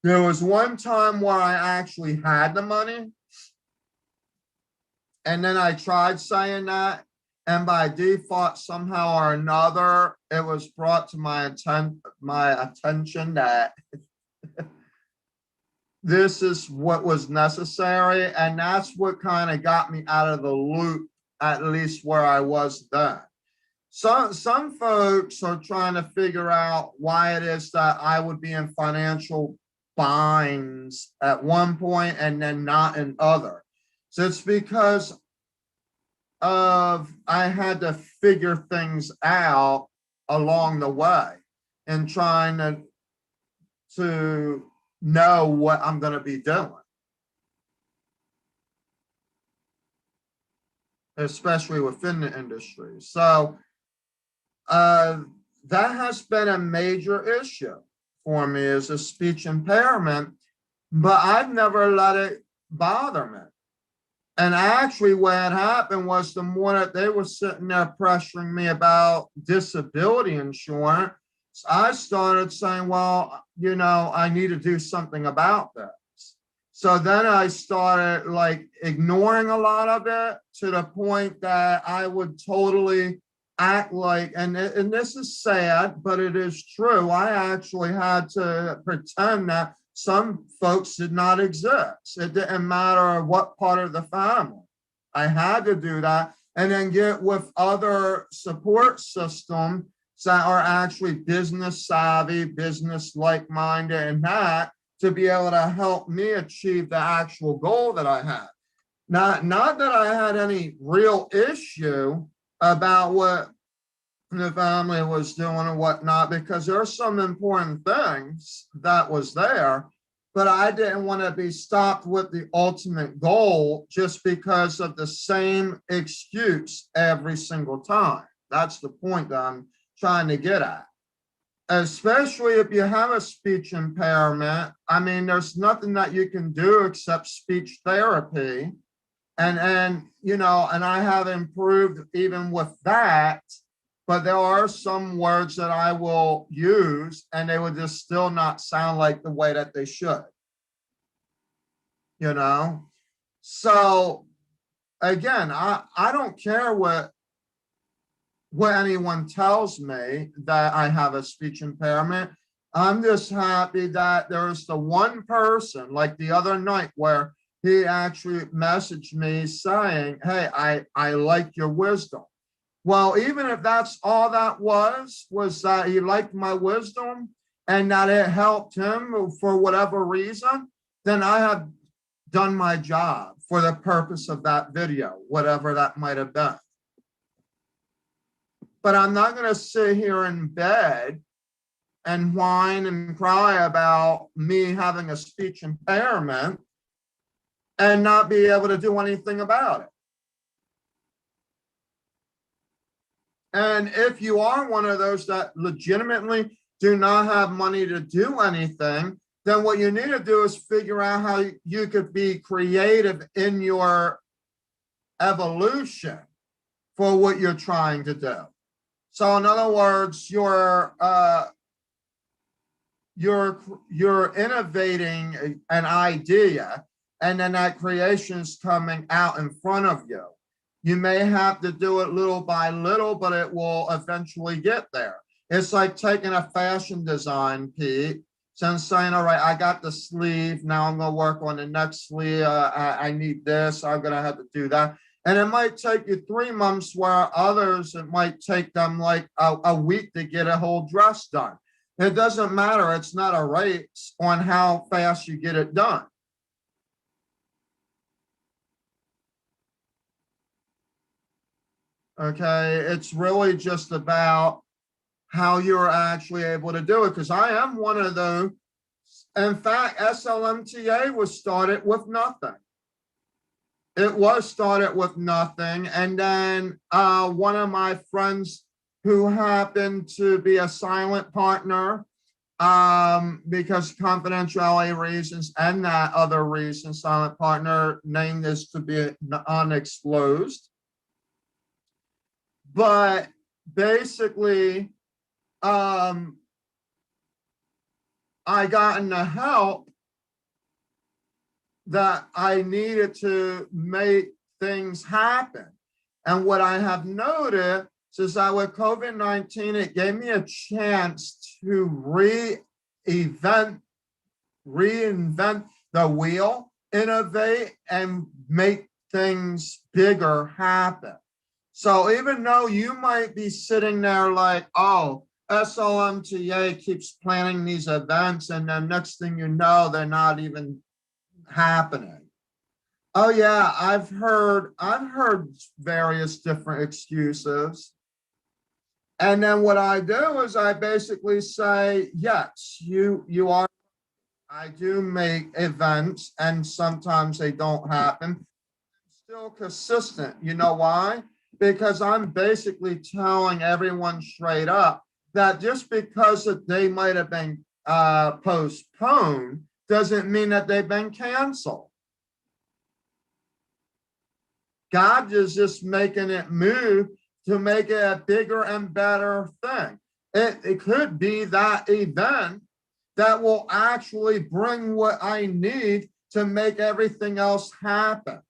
There was one time where I actually had the money. And then I tried saying that. And by default, somehow or another, it was brought to my attention that this is what was necessary. And that's what kind of got me out of the loop, at least where I was then. Some folks are trying to figure out why it is that I would be in financial binds at one point and then not in other. So it's because I had to figure things out along the way and trying to know what I'm going to be doing, especially within the industry. So that has been a major issue for me, is a speech impairment, but I've never let it bother me. And actually what had happened was, the more that they were sitting there pressuring me about disability insurance, I started saying, well, I need to do something about this. So then I started like ignoring a lot of it to the point that I would totally act like, and this is sad, but it is true. I actually had to pretend that some folks did not exist. It didn't matter what part of the family. I had to do that and then get with other support systems that are actually business savvy, business like-minded, and that to be able to help me achieve the actual goal that I had. Not that I had any real issue about what the family was doing and whatnot, because there are some important things that was there, but I didn't want to be stopped with the ultimate goal just because of the same excuse every single time. That's the point that I'm trying to get at. Especially if you have a speech impairment, I mean, there's nothing that you can do except speech therapy. And you know, and I have improved even with that, but there are some words that I will use and they would just still not sound like the way that they should, you know? So again, I don't care what anyone tells me that I have a speech impairment. I'm just happy that there's the one person, like the other night, where he actually messaged me saying, hey, I like your wisdom. Well, even if that's all that was that he liked my wisdom and that it helped him for whatever reason, then I have done my job for the purpose of that video, whatever that might have been. But I'm not going to sit here in bed and whine and cry about me having a speech impairment and not be able to do anything about it. And if you are one of those that legitimately do not have money to do anything, then what you need to do is figure out how you could be creative in your evolution for what you're trying to do. So in other words, you're innovating an idea, and then that creation is coming out in front of you. You may have to do it little by little, but it will eventually get there. It's like taking a fashion design, Pete, and saying, all right, I got the sleeve. Now I'm going to work on the next sleeve. I need this. I'm going to have to do that. And it might take you 3 months, where others, it might take them like a week to get a whole dress done. It doesn't matter. It's not a race on how fast you get it done. Okay, it's really just about how you're actually able to do it, because I am one of those. In fact, SLMTA was started with nothing. It was started with nothing. And then one of my friends who happened to be a silent partner, because confidentiality reasons and that other reason, silent partner named this to be undisclosed. But basically, I gotten the help that I needed to make things happen. And what I have noticed is that with COVID-19, it gave me a chance to reinvent the wheel, innovate, and make things bigger happen. So even though you might be sitting there like, oh, SLMTA keeps planning these events, and then next thing you know, they're not even happening. Oh yeah, I've heard various different excuses. And then what I do is I basically say, yes, you are. I do make events, and sometimes they don't happen. I'm still consistent. You know why? Because I'm basically telling everyone straight up that just because they might have been postponed doesn't mean that they've been canceled. God is just making it move to make it a bigger and better thing. It could be that event that will actually bring what I need to make everything else happen,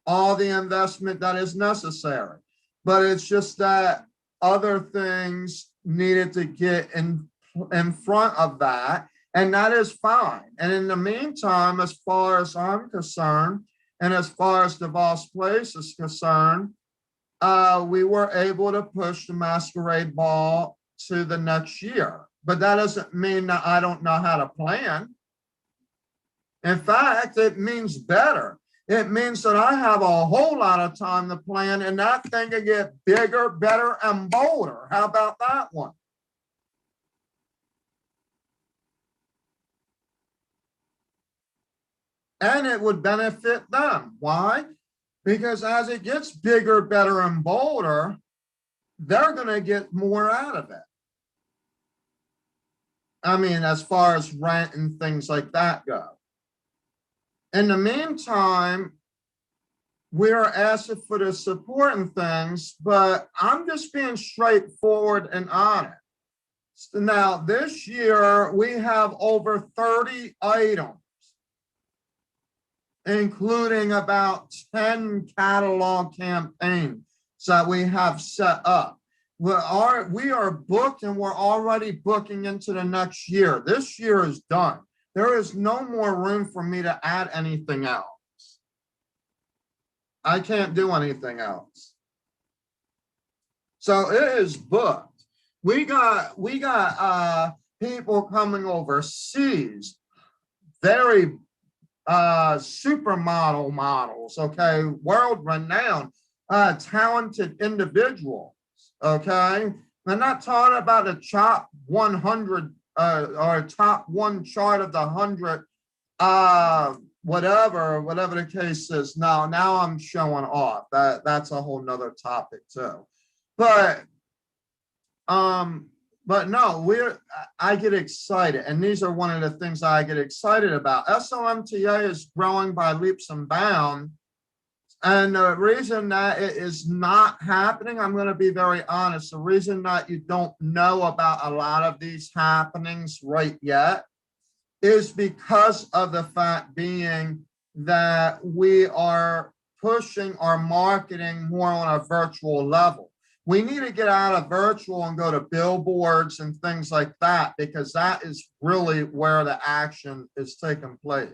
all the investment that is necessary. But it's just that other things needed to get in front of that, and that is fine. And in the meantime, as far as I'm concerned, and as far as DeVos Place is concerned, we were able to push the masquerade ball to the next year. But that doesn't mean that I don't know how to plan. In fact, it means better. It means that I have a whole lot of time to plan, and that thing can get bigger, better, and bolder. How about that one? And it would benefit them. Why? Because as it gets bigger, better, and bolder, they're going to get more out of it. I mean, as far as rent and things like that go. In the meantime, we're asking for the support and things, but I'm just being straightforward and honest. Now, this year, we have over 30 items, including about 10 catalog campaigns that we have set up. We are booked, and we're already booking into the next year. This year is done. There is no more room for me to add anything else. I can't do anything else. So it is booked. We got people coming overseas, very supermodel models, okay, world renowned, talented individuals, okay. I'm not talking about the top 100 or top one chart of the 100, whatever the case is. Now I'm showing off. That's a whole nother topic too. But no, I get excited, and these are one of the things I get excited about. SLMTA is growing by leaps and bounds, and the reason that it is not happening, I'm going to be very honest, the reason that you don't know about a lot of these happenings right yet is because of the fact being that we are pushing our marketing more on a virtual level. We need to get out of virtual and go to billboards and things like that, because that is really where the action is taking place.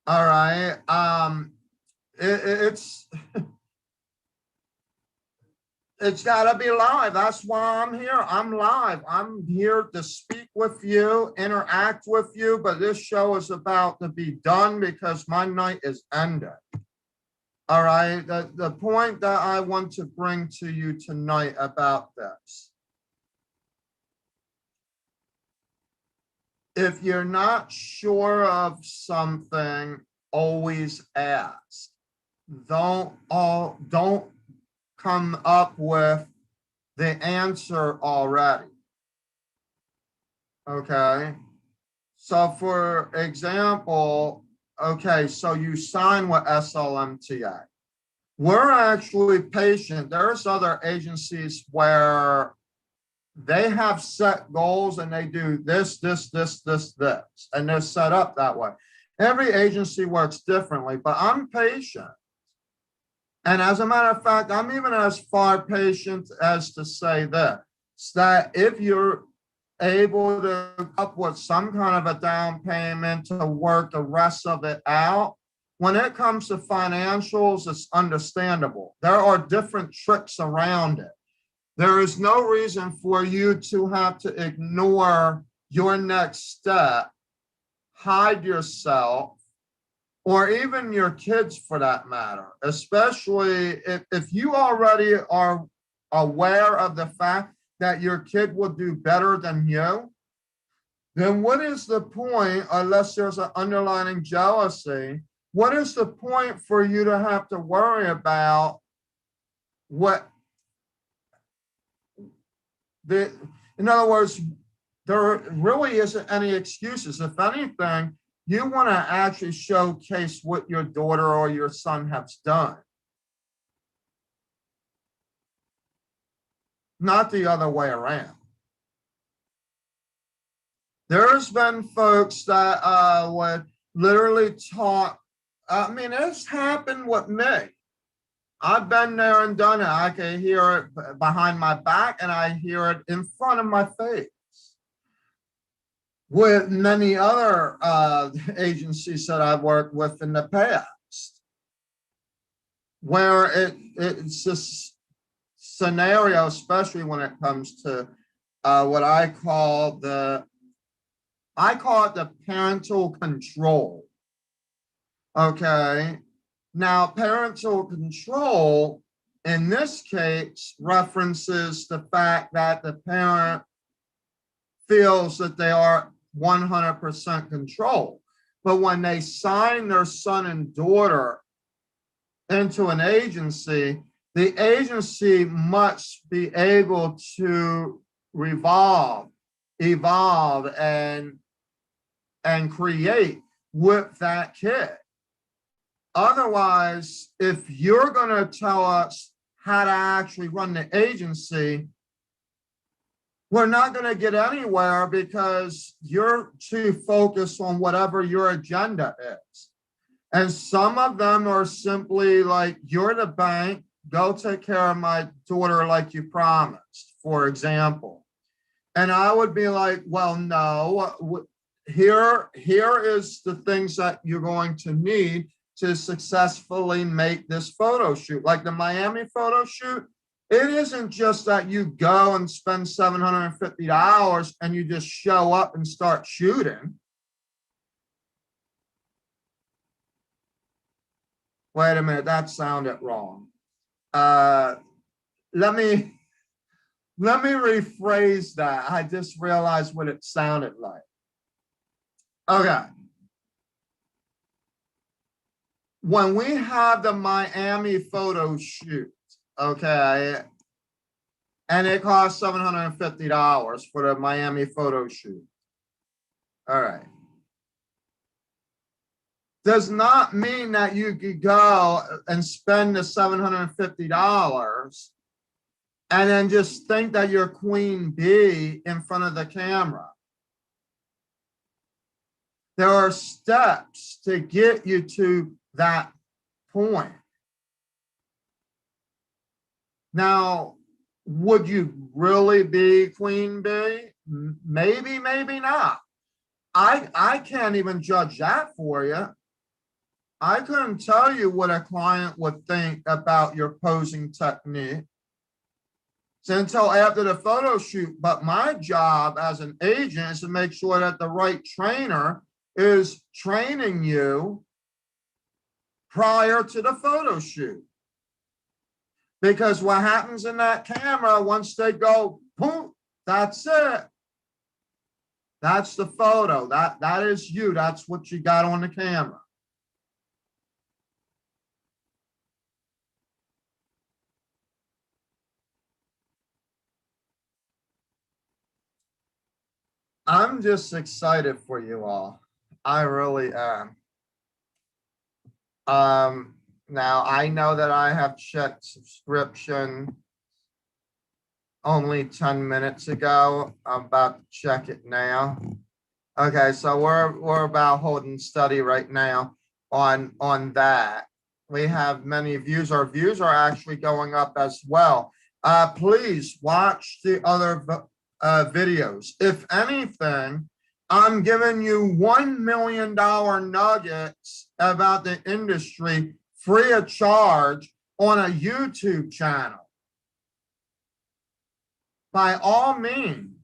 All right. It's got to be live. That's why I'm here. I'm live. I'm here to speak with you, interact with you, but this show is about to be done because my night is ended. All right. The point that I want to bring to you tonight about this. If you're not sure of something, always ask. Don't come up with the answer already. Okay. So for example, okay, so you sign with SLMTA. We're actually patient. There's other agencies where they have set goals and they do this, and they're set up that way. Every agency works differently, but I'm patient. And as a matter of fact, I'm even as far patient as to say this, that if you're able to come up with some kind of a down payment to work the rest of it out, when it comes to financials, it's understandable. There are different tricks around it. There is no reason for you to have to ignore your next step, hide yourself, or even your kids for that matter, especially if you already are aware of the fact that your kid will do better than you, then what is the point, unless there's an underlying jealousy, what is the point for you to have to worry about what in other words, there really isn't any excuses. If anything, you want to actually showcase what your daughter or your son has done, not the other way around. There's been folks that would literally talk. I mean, it's happened with me. I've been there and done it. I can hear it behind my back and I hear it in front of my face. With many other agencies that I've worked with in the past, where it's this scenario, especially when it comes to what I call it the parental control. Okay. Now, parental control in this case references the fact that the parent feels that they are 100% control. But when they sign their son and daughter into an agency, the agency must be able to evolve, and create with that kid. Otherwise, if you're going to tell us how to actually run the agency, we're not going to get anywhere because you're too focused on whatever your agenda is. And some of them are simply like, you're the bank, go take care of my daughter like you promised, for example. And I would be like, well, no, here is the things that you're going to need to successfully make this photo shoot. Like the Miami photo shoot, it isn't just that you go and spend $750 and you just show up and start shooting. Wait a minute, that sounded wrong. Let me rephrase that. I just realized what it sounded like. Okay. When we have the Miami photo shoot, okay, and it costs $750 for the Miami photo shoot. All right. Does not mean that you could go and spend the $750 and then just think that you're queen bee in front of the camera. There are steps to get you to that point. Now, would you really be queen bee? Maybe, maybe not. I can't even judge that for you. I couldn't tell you what a client would think about your posing technique until after the photo shoot. But my job as an agent is to make sure that the right trainer is training you prior to the photo shoot. Because what happens in that camera, once they go, boom, that's it. That's the photo. That is you. That's what you got on the camera. I'm just excited for you all. I really am. Now I know that I have checked subscription only 10 minutes ago. I'm about to check it now. Okay, so we're about holding steady right now on that. We have many views. Our views are actually going up as well. Please watch the other videos. If anything, I'm giving you $1 million nuggets about the industry free of charge on a YouTube channel. By all means,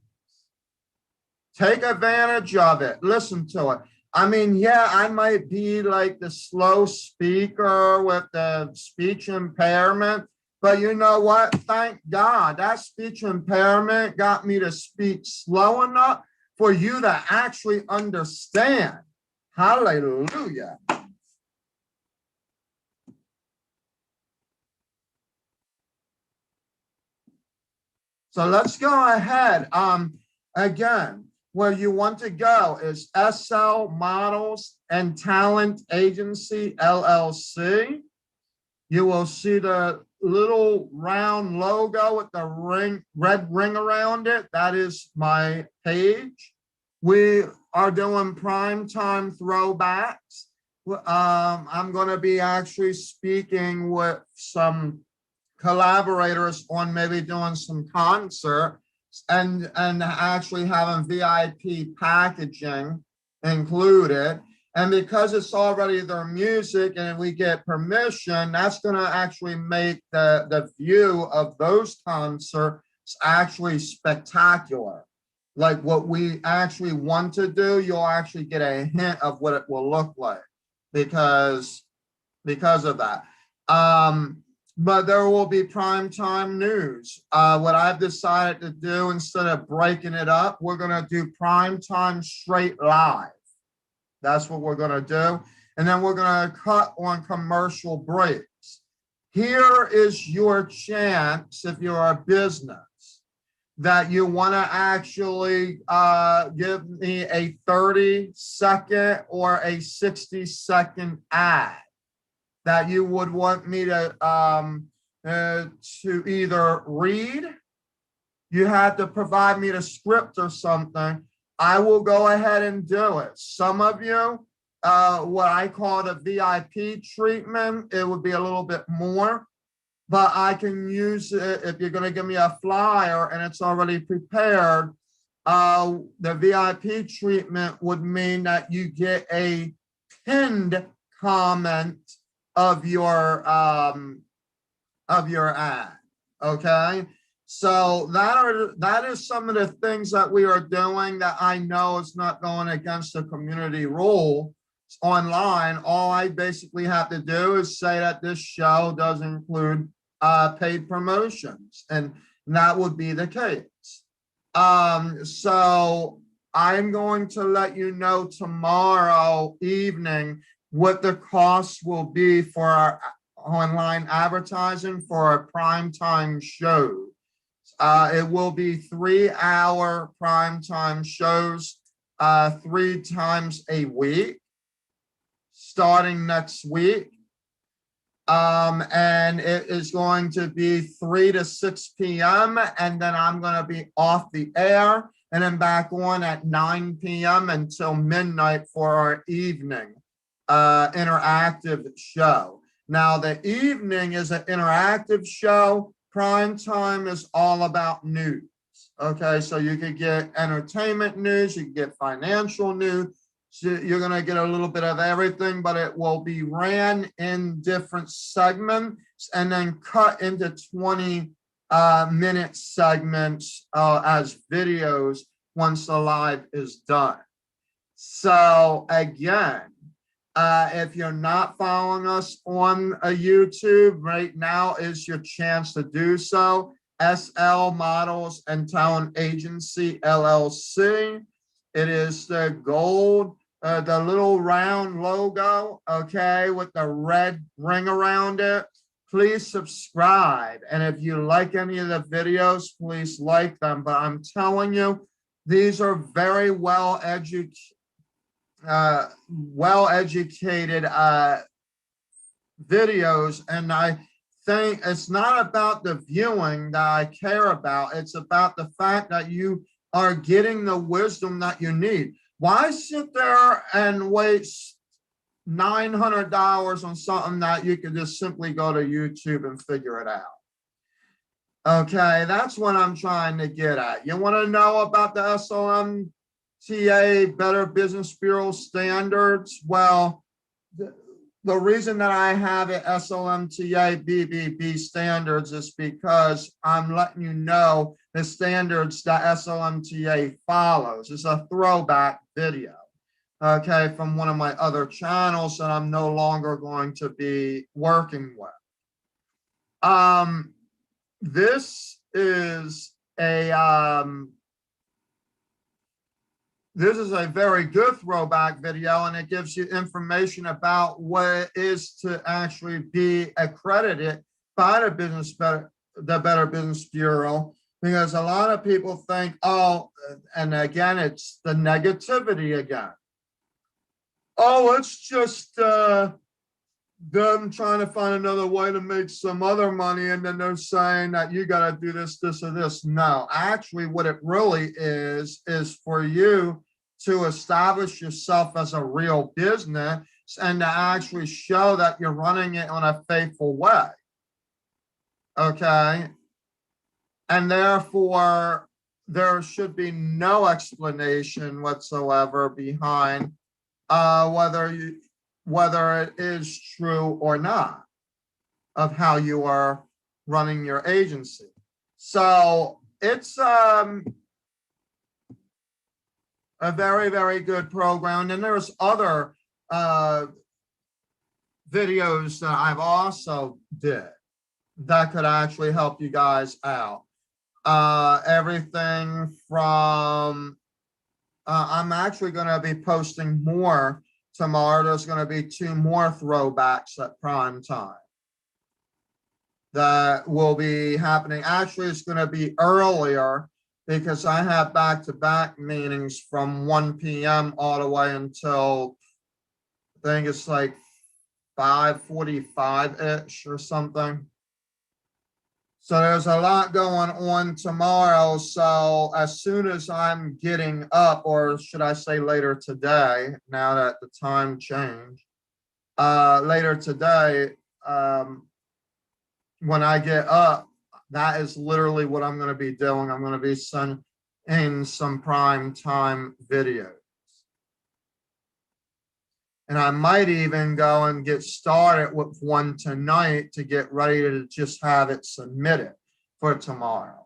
take advantage of it. Listen to it. I mean, yeah, I might be like the slow speaker with the speech impairment, but you know what? Thank God that speech impairment got me to speak slow enough for you to actually understand. Hallelujah. So let's go ahead. Again, where you want to go is SL Models and Talent Agency, LLC. You will see the little round logo with the red ring around it. That is my page. We are doing primetime throwbacks. I'm going to be actually speaking with some collaborators on maybe doing some concerts and actually having VIP packaging included. And because it's already their music and we get permission, that's going to actually make the view of those concerts actually spectacular. Like what we actually want to do, you'll actually get a hint of what it will look like because of that. But there will be primetime news. What I've decided to do, instead of breaking it up, we're going to do primetime straight live. That's what we're going to do. And then we're going to cut on commercial breaks. Here is your chance, if you're a business, that you want to actually give me a 30-second or a 60-second ad that you would want me to either read. You have to provide me the script or something. I will go ahead and do it. Some of you, what I call the VIP treatment, it would be a little bit more, but I can use it if you're going to give me a flyer and it's already prepared. The VIP treatment would mean that you get a pinned comment of your ad. Okay, so that is some of the things that we are doing that I know is not going against the community rule online. All I basically have to do is say that this show does include paid promotions, and that would be the case. So I'm going to let you know tomorrow evening what the costs will be for our online advertising for our primetime show. It will be 3-hour primetime shows 3 times a week, starting next week. And it is going to be 3 to 6 p.m. And then I'm going to be off the air and then back on at 9 p.m. until midnight for our evening interactive show. Now, the evening is an interactive show. Prime time is all about news. Okay, so you could get entertainment news, you can get financial news. So you're going to get a little bit of everything, but it will be ran in different segments and then cut into 20-minute segments as videos once the live is done. So again, if you're not following us on YouTube, right now is your chance to do so. SL Models and Talent Agency, LLC. It is the gold, the little round logo, okay, with the red ring around it. Please subscribe. And if you like any of the videos, please like them. But I'm telling you, these are very well-educated videos, and I think it's not about the viewing that I care about. It's about the fact that you are getting the wisdom that you need. Why sit there and waste $900 on something that you can just simply go to YouTube and figure it out? Okay, that's what I'm trying to get at. You want to know about the SLMTA Better Business Bureau standards? Well, the reason that I have it SLMTA BBB standards is because I'm letting you know the standards that SLMTA follows. It's a throwback video, okay, from one of my other channels that I'm no longer going to be working with. This is a very good throwback video, and it gives you information about what it is to actually be accredited by the Better Business Bureau, because a lot of people think, oh, and again, it's the negativity again. Oh, it's just them trying to find another way to make some other money, and then they're saying that you got to do this, this, or this. No, actually, what it really is for you to establish yourself as a real business and to actually show that you're running it on a faithful way. Okay. And therefore, there should be no explanation whatsoever behind whether it is true or not of how you are running your agency. So it's a very, very good program. And there's other videos that I've also did that could actually help you guys out. Everything from, I'm actually going to be posting more tomorrow. There's going to be 2 more throwbacks at prime time that will be happening. Actually, it's going to be earlier because I have back-to-back meetings from 1 p.m. all the way until, I think it's like 5:45-ish or something. So there's a lot going on tomorrow. So as soon as I'm getting up, or should I say later today, now that the time changed, later today, when I get up, that is literally what I'm going to be doing. I'm going to be sending some prime time videos. And I might even go and get started with one tonight to get ready to just have it submitted for tomorrow.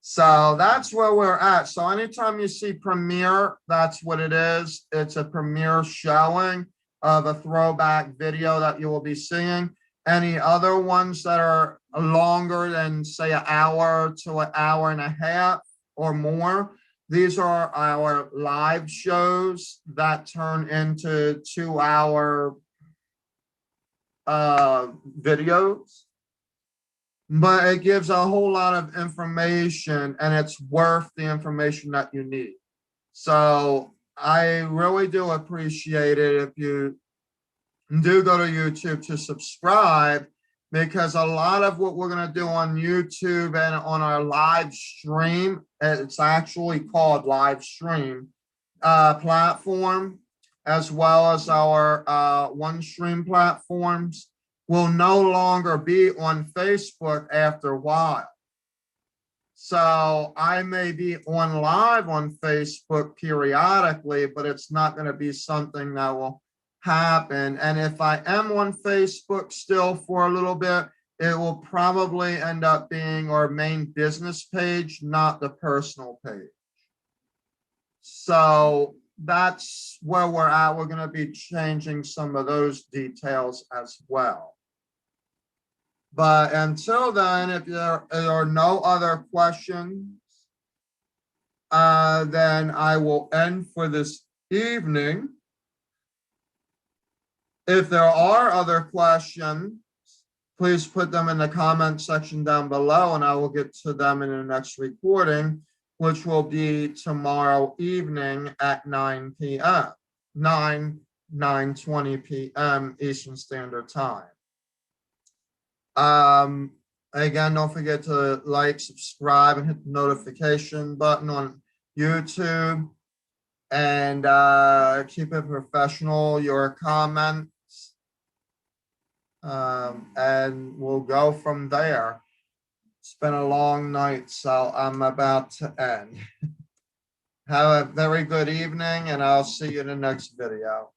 So that's where we're at. So anytime you see premiere, that's what it is. It's a premiere showing of a throwback video that you will be seeing. Any other ones that are longer than, say, an hour to an hour and a half or more, these are our live shows that turn into 2-hour videos. But it gives a whole lot of information, and it's worth the information that you need. So I really do appreciate it if you do go to YouTube to subscribe, because a lot of what we're going to do on YouTube and on our live stream, it's actually called live stream platform, as well as our OneStream platforms, will no longer be on Facebook after a while. So I may be on live on Facebook periodically, but it's not going to be something that will happen. And if I am on Facebook still for a little bit, it will probably end up being our main business page, not the personal page. So that's where we're at. We're going to be changing some of those details as well. But until then, if there are no other questions, then I will end for this evening. If there are other questions, please put them in the comment section down below, and I will get to them in the next recording, which will be tomorrow evening at 9 p.m., 9:20 p.m. Eastern Standard Time. Again, don't forget to like, subscribe, and hit the notification button on YouTube, and keep it professional, your comments, and we'll go from there. It's been a long night, so I'm about to end. Have a very good evening, and I'll see you in the next video.